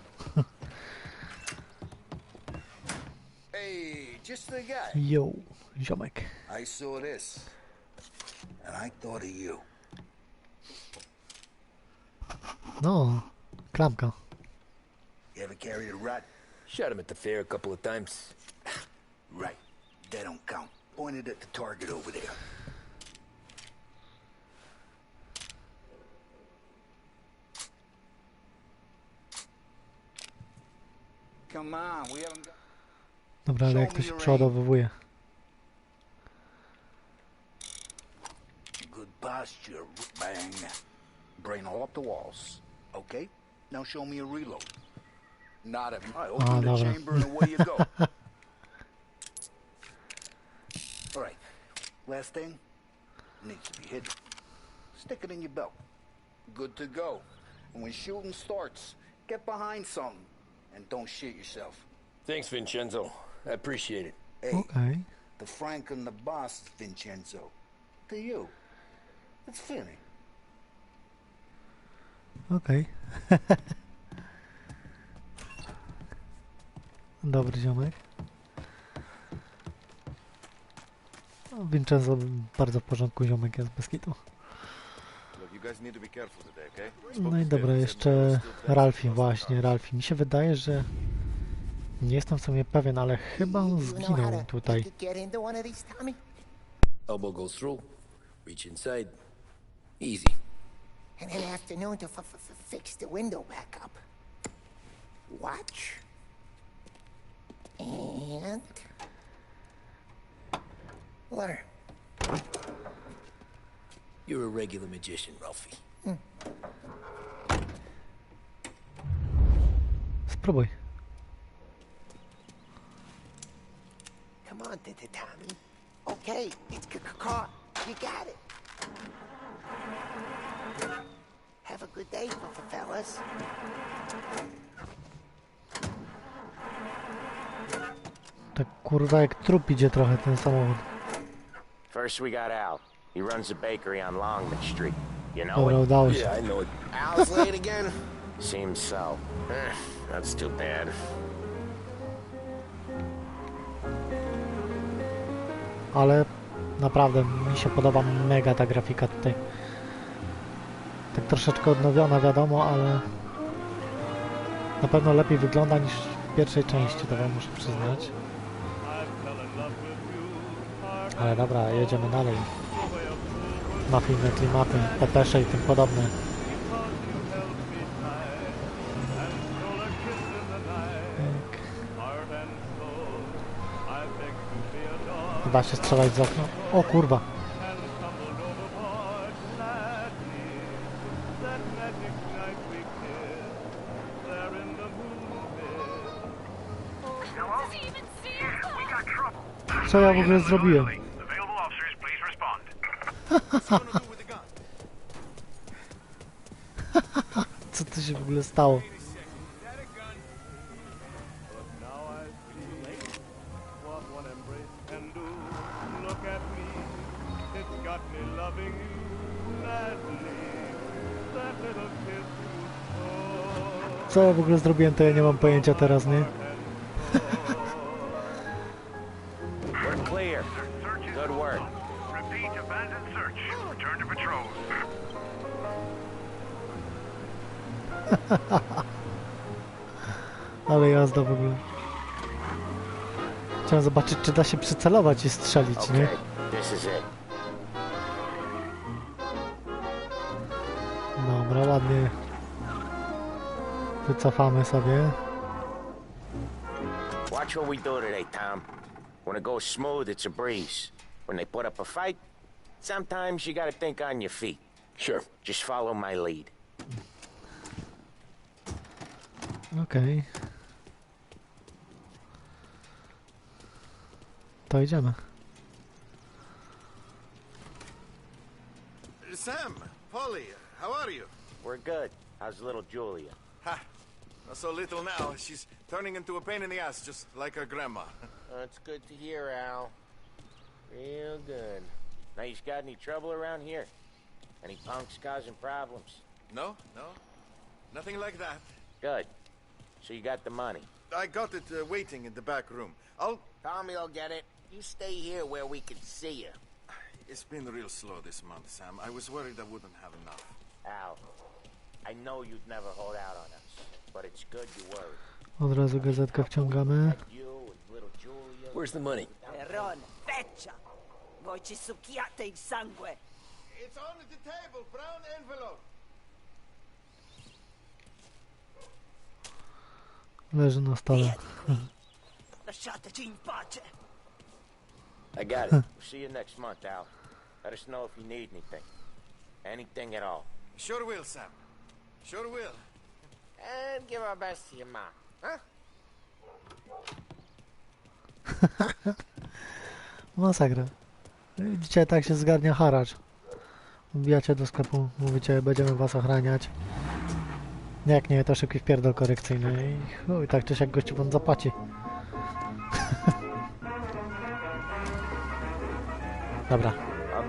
Hey, just the guy. Yo, ziomek. I saw this, and I thought of you. No, klamka. carry the rat? Shot him at the fair a couple of times. Right. That don't count. Pointed at the target over there. Come on, we haven't got... Dobra, ale jak to się przeładowuje? Good posture, bang. Brain all up the walls. Okay? Now show me a reload. Not a... I open the chamber and away you go. All right. Last thing. Needs to be hidden. Stick it in your belt. Good to go. And when shooting starts, get behind something. And don't shit yourself. Thanks, Vincenzo. I appreciate it. Hey, okay. The Frank and the boss, Vincenzo. To you. It's funny. Okej. Dobry ziomek. No, Vincenzo bardzo w porządku ziomek jest, bez kitu. No i dobra, jeszcze Ralphie, właśnie Ralphie. Mi się wydaje, że nie jestem w sumie pewien, ale chyba on zginął tutaj. Elbow goes through, reach inside, easy. And an afternoon to fix the window back up. Watch. And... learn. You're a regular magician, Ralphie. Spróbuj. Come on, Tommy. Okay, it's caught. You got it. Have a good day, fellas. Tak kurwa jak trup idzie trochę ten samochód. First we got Al. He runs a bakery on Longman Street. You know Dobra, it? udało się. Yeah, I know it. Al's late again? Seems so. That's too bad. Ale naprawdę mi się podoba mega ta grafika tutaj. Tak troszeczkę odnowiona, wiadomo, ale na pewno lepiej wygląda niż w pierwszej części, to wam muszę przyznać. Ale dobra, jedziemy dalej. Mafijne klimaty, pepesze i tym podobne. Chyba się strzelać z okna. O kurwa. Co ja w ogóle zrobiłem? Co to się w ogóle stało? Co ja w ogóle zrobiłem, to ja nie mam pojęcia teraz, nie? We're clear. Good work. Repeat, abandoned search. Return to patrol. Ale jazda w ogóle. Chciałem zobaczyć, czy da się przycelować i strzelić, nie? This is it. Dobra, ładnie. Wycofamy sobie. Watch what we do today, Tom. When it goes smooth, it's a breeze. When they put up a fight, sometimes you gotta think on your feet. Sure. Just follow my lead. Okej. To idziemy. Sam, Polly, how are you? We're good. How's little Julia? Ha! Not so little now. She's turning into a pain in the ass, just like her grandma. That's good to hear, Al. Real good. Now, you got any trouble around here? Any punks causing problems? No, no. Nothing like that. Good. So you got the money? I got it waiting in the back room. Tommy'll get it. You stay here where we can see you. It's been real slow this month, Sam. I was worried I wouldn't have enough. Al, I know you'd never hold out on us, but it's good you worried. Od razu gazetkę wciągamy. Where's the money? Ron, feccia! Voi ci succhiate il sangue! It's on the table, brown envelope. Leży na stole. Lasciateci in pace! I got it. We'll see you next month, Al. Let us know if you need anything. Anything at all. Sure will, Sam. Sure will. And give our best to your mom, huh? Masakra. Dzisiaj tak się zgarnia haracz. Wbijacie do sklepu, mówicie, będziemy was ochraniać. Jak nie, to szybki wpierdol korekcyjny i chuj, tak czy siak gościu wam zapłaci. Dobra.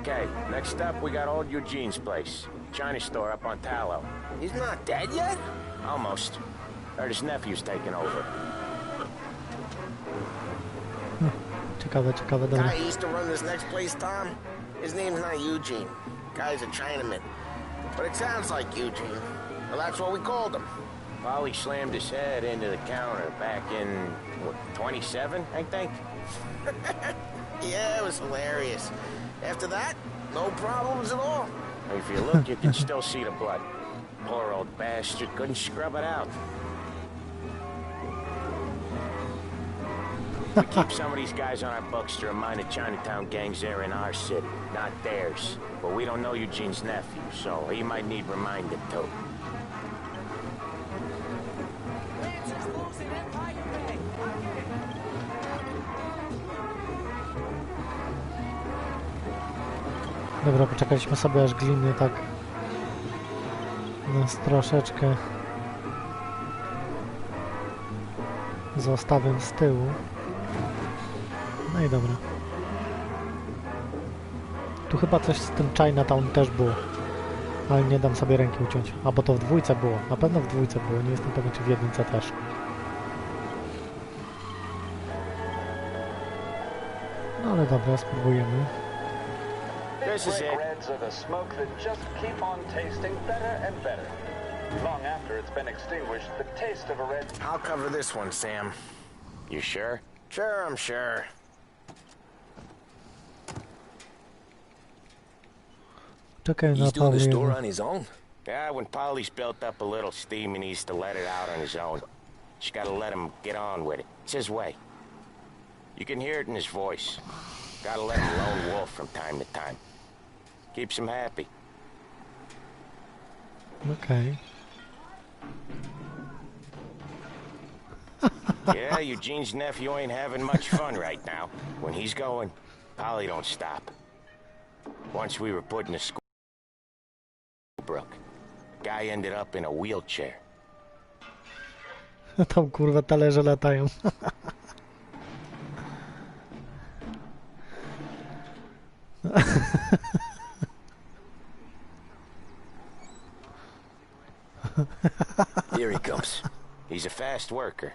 Okay, next up we got old Eugene's place. China store up on Tallow. He's not dead yet? Almost. Heard his nephew's taking over. Ciekawe, ciekawe, dobra. Guy used to run this next place, Tom. His name's not Eugene. Guy's a Chinaman. But it sounds like Eugene. Well, that's what we called him. Polly slammed his head into the counter back in, what, 27, I think? Yeah, it was hilarious. After that, no problems at all. If you look, you can still see the blood. Poor old bastard couldn't scrub it out. We keep some of these guys on our books to remind the Chinatown gangs they're in our city, not theirs. But we don't know Eugene's nephew, so he might need reminded too. Dobra, poczekaliśmy sobie aż gliny tak nas troszeczkę zostawiam z tyłu. No i dobra. Tu chyba coś z tym Chinatown też było, ale nie dam sobie ręki uciąć. A bo to w dwójce było, na pewno w dwójce było, nie jestem pewien czy w jedynce też. No ale dobra, spróbujemy. This is it. Reds are the smoke that just keep on tasting better and better. Long after it's been extinguished, the taste of a red... I'll cover this one, Sam. You sure? Sure, I'm sure. Czekaj na He's doing the store Pawła. on his own? Yeah, when Polly's built up a little steam, he needs to let it out on his own. Just gotta let him get on with it. It's his way. You can hear it in his voice. Gotta let him lone wolf from time to time. Keeps him happy. Okej. Yeah, Eugene's nephew ain't having much fun right now. When he's going, Polly don't stop. Once we were put in a school brook. Guy ended up in a wheelchair. Tam kurwa talerze latają. Here he comes. He's a fast worker.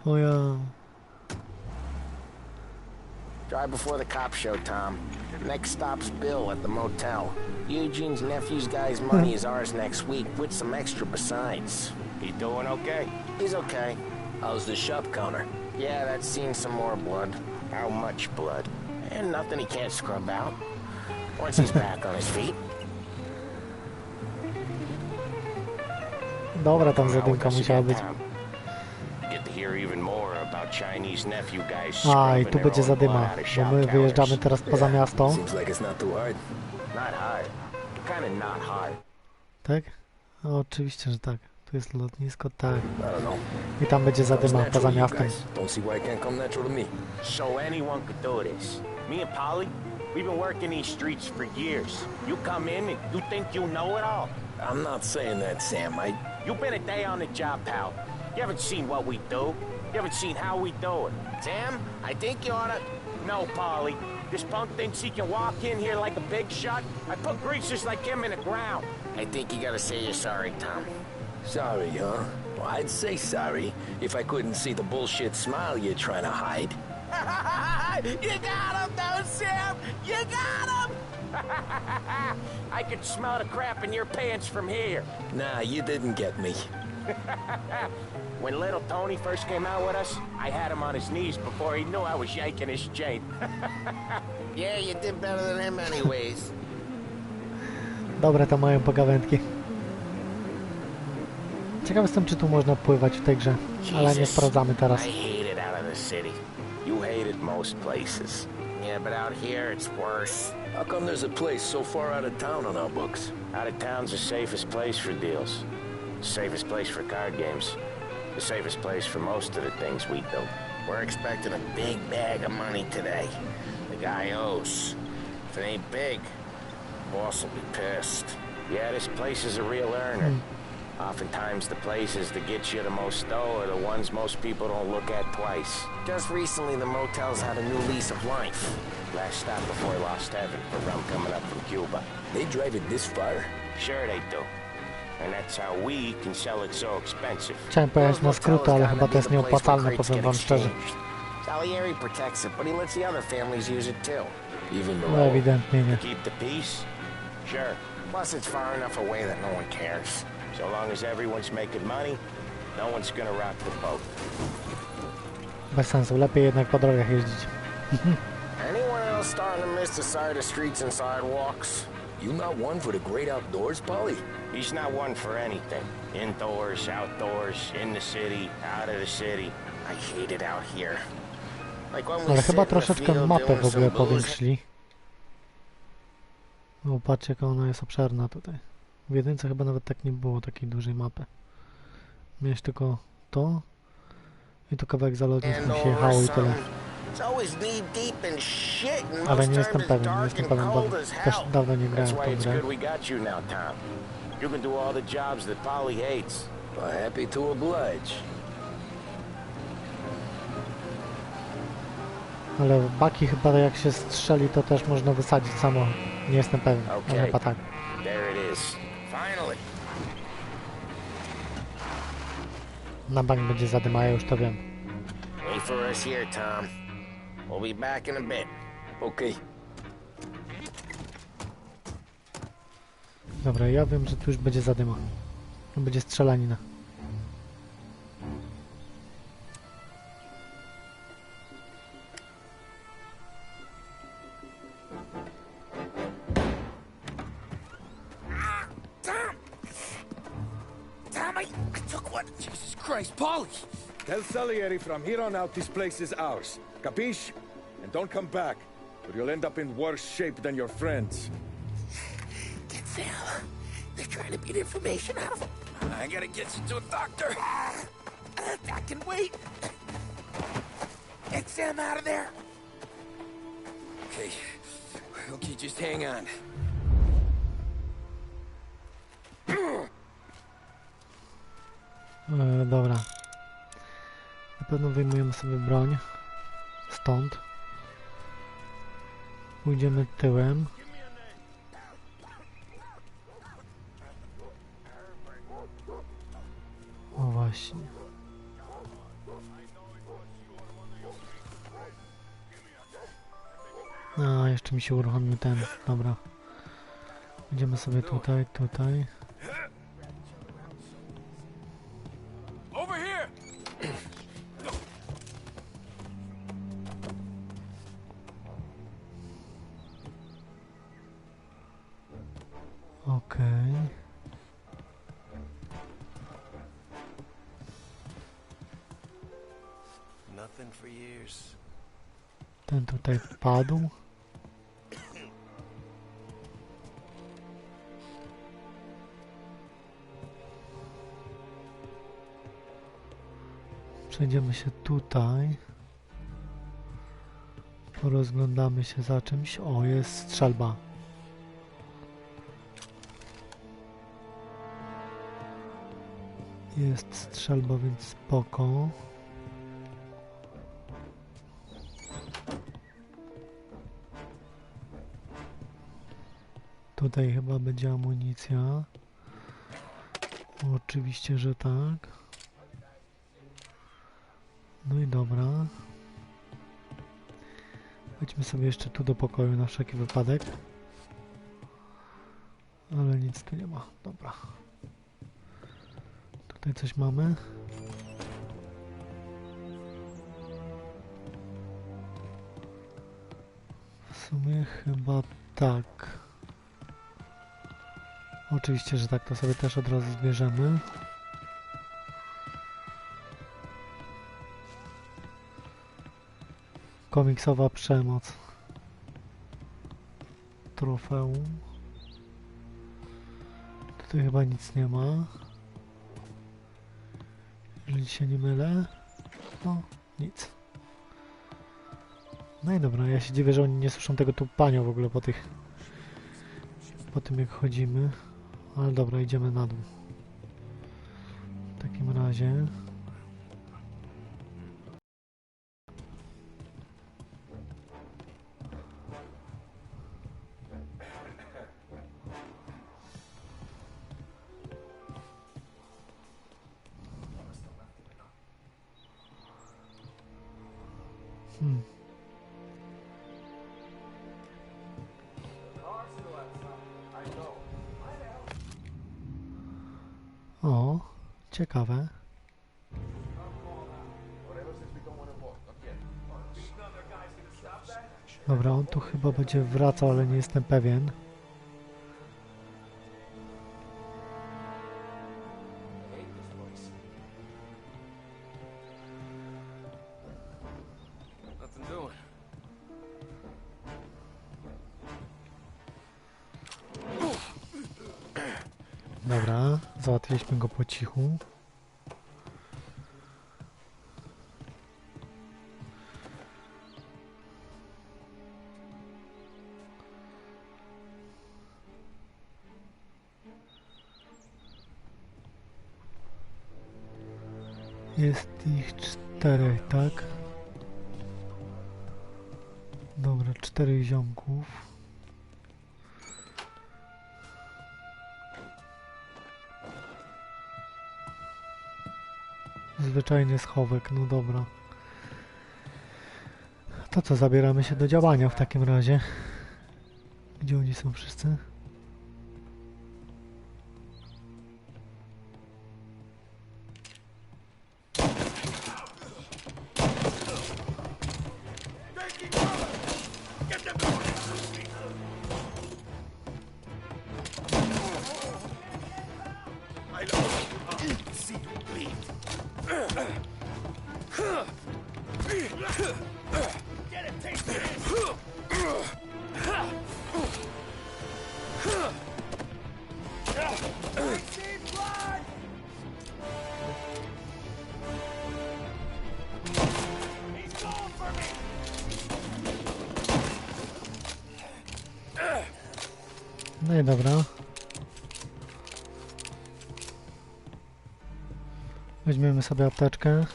O ja. Drive before the cops show, Tom. Next stop's Bill at the motel. Eugene's nephew's guy's money is ours next week, with some extra besides. He doing okay? He's okay. How's the shop counter? Yeah, that's seen some more blood. How much blood? And nothing he can't scrub out. Once he's back on his feet. Dobra, tam zadymka musiała być. Get to hear even more about Chinese nephew guys. A, i tu będzie zadyma, bo my wyjeżdżamy teraz poza miasto. Seems like it's not too hard. Not hard. Kinda not hard. Tak? O, oczywiście, że tak. Tu jest lotnisko, tak. I tam będzie zadyma poza miastem. Don't see why it can't come natural to me. So anyone could do this. Me and Polly, we've been working these streets for years. You come in and you think you know it all. I'm not saying that, Sam. You've been a day on the job, pal. You haven't seen what we do. You haven't seen how we do it. Sam, I think you oughta... No, Polly. This punk thinks he can walk in here like a big shot. I put greasers like him in the ground. I think you gotta say you're sorry, Tom. Sorry, huh? Well, I'd say sorry if I couldn't see the bullshit smile you're trying to hide. You got him, though, Sam! You got him! I could smell the crap in your pants from here. Nah, you didn't get me. When little Tony first came out with us, I had him on his knees before he knew I was yanking his chain. Yeah, you did better than him anyways. Dobre te moje pogawędki. Ciekaw jestem, czy tu można pływać w tej grze, ale nie sprawdzamy teraz. I hate it out of the city. You hate it most places. Yeah, but out here it's worse. How come there's a place so far out of town on our books? Out of town's the safest place for deals. The safest place for card games. The safest place for most of the things we do. We're expecting a big bag of money today. The guy owes. If it ain't big, boss will be pissed. Yeah, this place is a real earner. Oftentimes the places that get you the most dough are the ones most people don't look at twice. Just recently the motel's had a new lease of life. Last stop before Lost Heaven for rum coming up from Cuba. They drive it this far? Sure they do. And that's how we can sell it so expensive. Chciałem pojechać na skróty, ale chyba to jest nieopłacalne, powiem wam szczerze. Salieri protects it, but he lets the other families use it too. Even No ewidentnie nie. Keep the peace? Sure. Plus it's far enough away that no one cares. So long as everyone's making money, no one's gonna rock the boat. Bez sensu, lepiej jednak po drogach jeździć. Anyone else starting to miss the side of streets and sidewalks? You not one for the great outdoors, Polly? He's not one for anything. Indoors, outdoors, in the city, out of the city. I hate it out here. Like when we Ale sit chyba in the troszeczkę field mapę doing w ogóle some booze. powiększyli. No patrzcie, jaka ona jest obszerna tutaj. W jedynce chyba nawet tak nie było takiej dużej mapy. Miałeś tylko to i tu kawałek za lotniskiem się jechało i tyle. Ale nie jestem pewien, bo też dawno nie grałem w tą grę. You can do all the jobs that Polly hates. Happy to oblige. Ale w baki chyba jak się strzeli, to też można wysadzić samo. Nie jestem pewien, ale chyba tak. There it is. Finally. Na bank będzie zadyma, ja już to wiem. Wait for us here, Tom. We'll be back in a bit. Okay. Dobra, ja wiem, że tu już będzie zadyma. Będzie strzelanina. I took one. Jesus Christ, Polly! Tell Salieri from here on out this place is ours. Capiche? And don't come back, or you'll end up in worse shape than your friends. Get Sam. They're trying to beat information out of him. I gotta get you to a doctor. I can wait. Get Sam out of there. Okay, just hang on. Dobra. Na pewno wyjmujemy sobie broń. Stąd. Pójdziemy tyłem. O właśnie. A, jeszcze mi się uruchomił ten. Dobra. Będziemy sobie tutaj. Over here. Okej. Nothing for years. Ten tutaj padł. Przejdziemy się tutaj. Porozglądamy się za czymś. O, jest strzelba. Jest strzelba, więc spoko. Tutaj chyba będzie amunicja. Oczywiście, że tak. No i dobra. Wejdźmy sobie jeszcze tu do pokoju na wszelki wypadek. Ale nic tu nie ma. Dobra. Tutaj coś mamy. W sumie chyba tak. Oczywiście, że tak, to sobie też od razu zbierzemy. Komiksowa przemoc. Trofeum. Tutaj chyba nic nie ma. Jeżeli się nie mylę. No, nic. No i dobra, ja się dziwię, że oni nie słyszą tego tupania w ogóle po tym jak chodzimy. Ale dobra, idziemy na dół. W takim razie. O, ciekawe. Dobra, on tu chyba będzie wracał, ale nie jestem pewien. Dobra, załatwiliśmy go po cichu. Jest ich 4, tak? Dobra, 4 ziomków. Zwyczajny schowek, no dobra. To co, zabieramy się do działania w takim razie. Gdzie oni są wszyscy? No i dobra. Weźmiemy sobie apteczkę.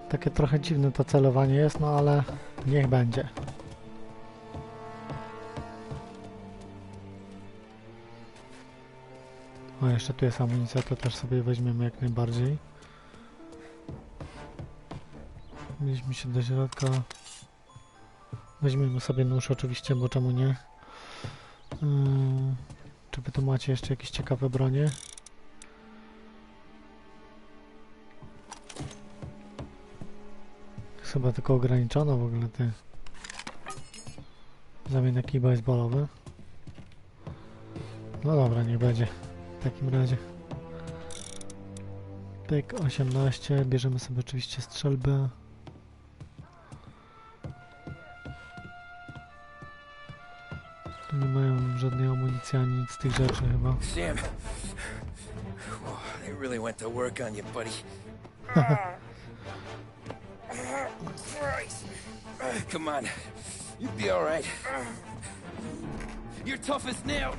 Takie trochę dziwne to celowanie jest, no ale niech będzie. O, jeszcze tu jest amunicja, to też sobie weźmiemy jak najbardziej. Mieliśmy się do środka. Weźmiemy sobie nóż oczywiście, bo czemu nie? Czy wy tu macie jeszcze jakieś ciekawe bronie? Chyba tylko ograniczono w ogóle te zamienniki baseballowe. No dobra, niech będzie w takim razie. Pyk 18, bierzemy sobie oczywiście strzelbę. Tu nie mają żadnej amunicji ani nic z tych rzeczy chyba. Sam, they really went to work on you, buddy. Christ. Come on, you'll be all right. You're tough as nails.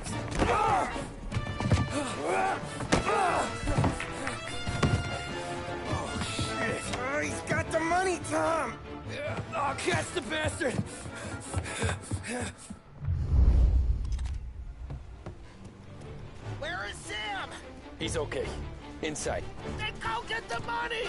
Oh shit! Oh, he's got the money, Tom. Oh, catch the bastard! Where is Sam? He's okay. Inside. Then go get the money!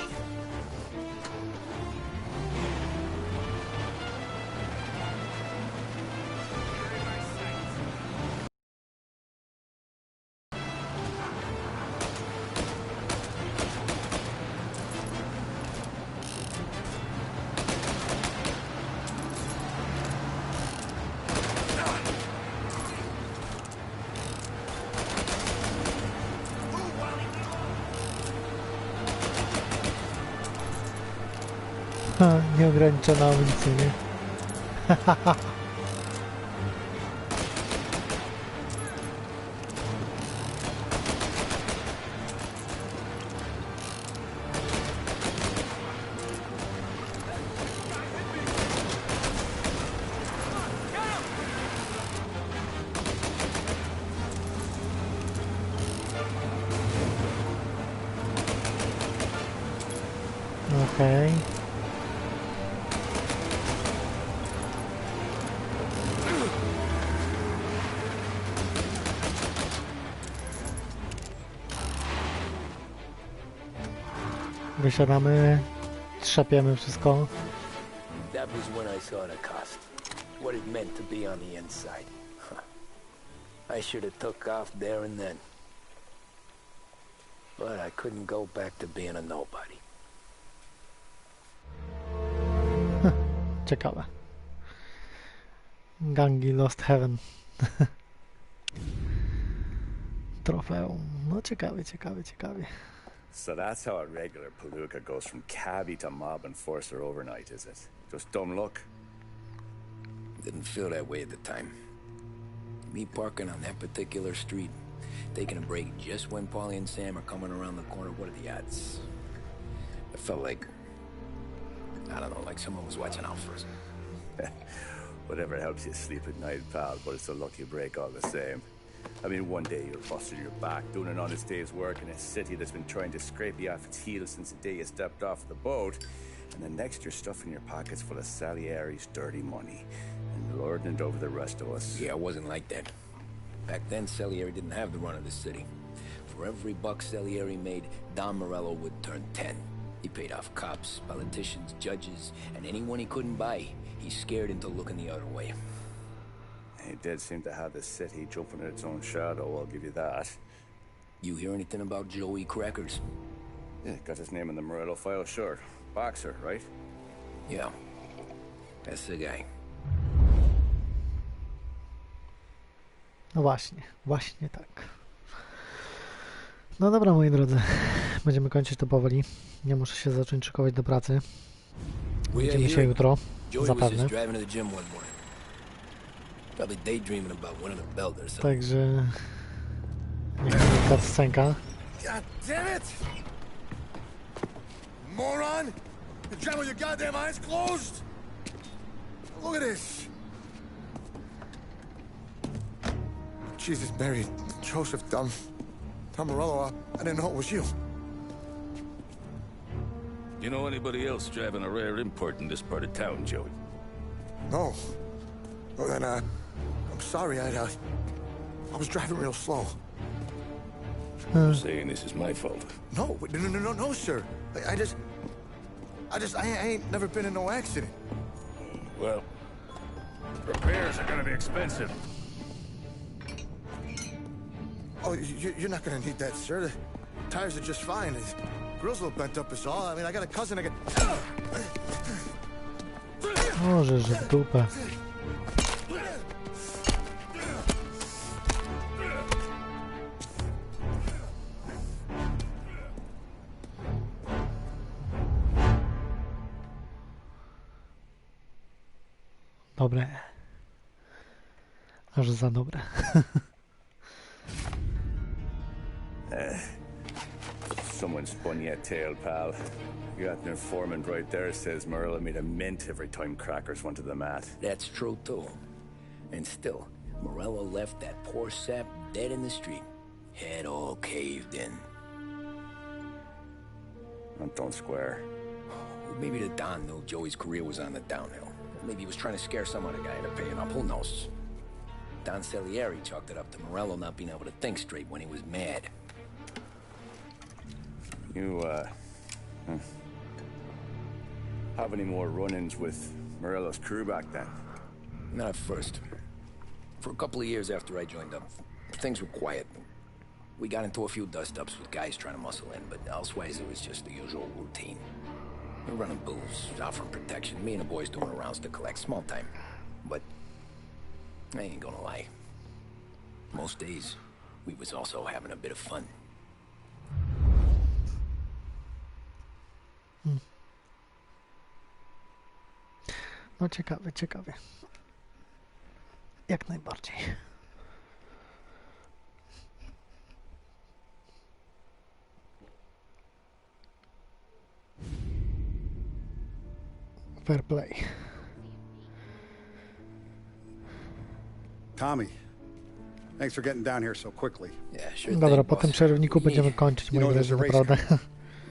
Nieograniczona amunicja, nie? Okej. Wysiadamy, trzapiemy wszystko. That was when I saw the cost. What it meant to be on the inside. Huh. I should have took off there and then. But I couldn't go back to being a nobody. Ciekawe. Gangi Lost Heaven. Trofeum. No ciekawie, ciekawie, ciekawie. So that's how a regular palooka goes from cabbie to mob enforcer overnight, is it? Just dumb luck? Didn't feel that way at the time. Me parking on that particular street, taking a break just when Paulie and Sam are coming around the corner, what are the odds? I felt like, I don't know, like someone was watching out for us. Whatever helps you sleep at night, pal, but it's a lucky break all the same. I mean, one day you're busting your back, doing an honest day's work in a city that's been trying to scrape you off its heels since the day you stepped off the boat, and the next you're stuffing your pockets full of Salieri's dirty money and lording it over the rest of us. Yeah, it wasn't like that. Back then, Salieri didn't have the run of the city. For every buck Salieri made, Don Morello would turn 10. He paid off cops, politicians, judges, and anyone he couldn't buy, he scared into looking the other way. He did seem to have the city jumping at its own shadow, I'll give you that. You hear anything about Joey Crackers? Yeah, got his name in the Morello file, sure. Boxer, right? Yeah, that's the guy. No właśnie, właśnie tak. No dobra, moi drodzy, będziemy kończyć to powoli. Ja muszę się zacząć szykować do pracy. Widzimy się jutro, zapewne. Także niech mi cutscenka. God damn it! Moron! You driving with your goddamn eyes closed? Look at this! Jesus, Mary, Joseph, Tom Morello, I didn't know it was you. You know anybody else driving a rare import in this part of town, Joey? No. Well, then, I'm sorry, I was driving real slow. You're saying this is my fault? No, no, sir. I ain't never been in no accident. Well, repairs are gonna be expensive. Oh, you're not gonna need that, sir. The tires are just fine. The grill's a little bent up is all. I mean, I got a cousin I can... Może, że w dupę. Dobre. Aż za dobre. Someone spun you a tale, pal. You got an informant right there says Morello made a mint every time Crackers went to the mat. That's true, too. And still, Morello left that poor sap dead in the street. Head all caved in. Don't square. Maybe the Don knew Joey's career was on the downhill. Maybe he was trying to scare some other guy into paying up. Who knows? Don Salieri chalked it up to Morello not being able to think straight when he was mad. You, have any more run-ins with Morello's crew back then? Not at first. For a couple of years after I joined up, things were quiet. We got into a few dust-ups with guys trying to muscle in, but elsewise it was just the usual routine. We're running booths, offering protection, me and the boys doing rounds to collect, small time. But I ain't gonna lie. Most days, we was also having a bit of fun. No ciekawie, ciekawie. Jak najbardziej. Fair play. Tommy, thanks for getting down here so quickly. Yeah, sure Dobra, thing, po tym boss. przerywniku będziemy kończyć, moi drodzy, naprawdę.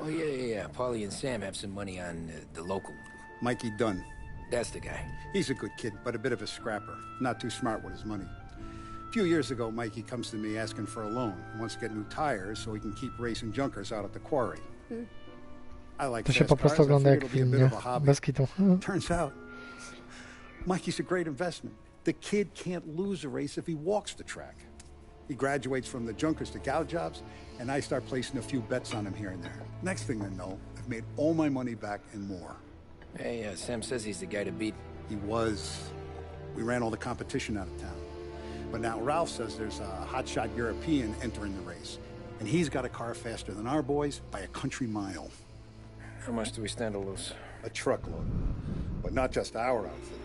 Oh, yeah. Paulie and Sam have some money on the local. Mikey Dunn. That's the guy. He's a good kid, but a bit of a scrapper. Not too smart with his money. A few years ago, Mikey comes to me asking for a loan. He wants to get new tires so he can keep racing junkers out at the quarry. I like To się po fast prostu cars. I ogląda figured jak it'll be a film, bit nie? of a hobby. Bez kitu. Turns out, Mikey's a great investment. The kid can't lose a race if he walks the track. He graduates from the junkers to gal jobs, and I start placing a few bets on him here and there. Next thing I know, I've made all my money back and more. Hey, Sam says he's the guy to beat. He was. We ran all the competition out of town. But now Ralph says there's a hotshot European entering the race, and he's got a car faster than our boys by a country mile. How much do we stand to lose? A truckload. But not just our outfit.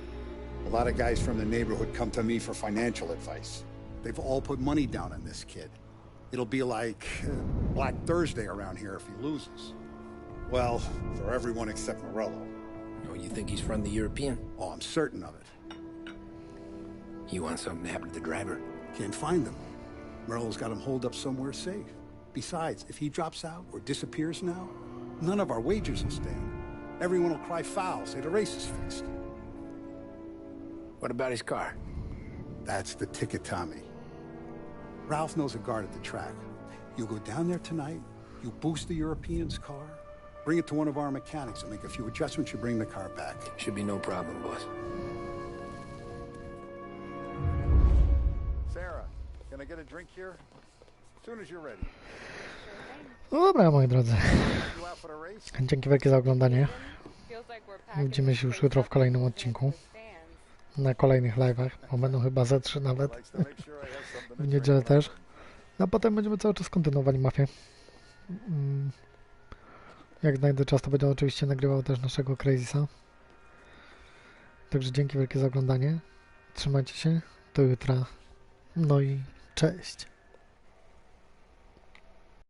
A lot of guys from the neighborhood come to me for financial advice. They've all put money down on this kid. It'll be like Black Thursday around here if he loses. Well, for everyone except Morello. Oh, you think he's from the European? Oh, I'm certain of it. You want something to happen to the driver? Can't find him. Morello's got him holed up somewhere safe. Besides, if he drops out or disappears now, none of our wagers will stand. Everyone will cry foul, say the race is fixed. What about his car? That's the ticket, Tommy. Ralph knows a guard at the track. You go down there tonight, you boost the European's car, bring it to one of our mechanics, and make a few adjustments, you bring the car back. Should be no problem, boss. Sarah, can I get a drink here? As soon as you're ready. Dobra, moi drodzy. Dzięki wielkie za oglądanie. Widzimy się już jutro w kolejnym odcinku. Na kolejnych live'ach, bo będą chyba ze 3 nawet. W niedzielę też. A potem będziemy cały czas kontynuowali Mafię. Jak znajdę czas, to będę oczywiście nagrywał też naszego Crazysa. Także dzięki wielkie za oglądanie. Trzymajcie się. Do jutra. No i cześć.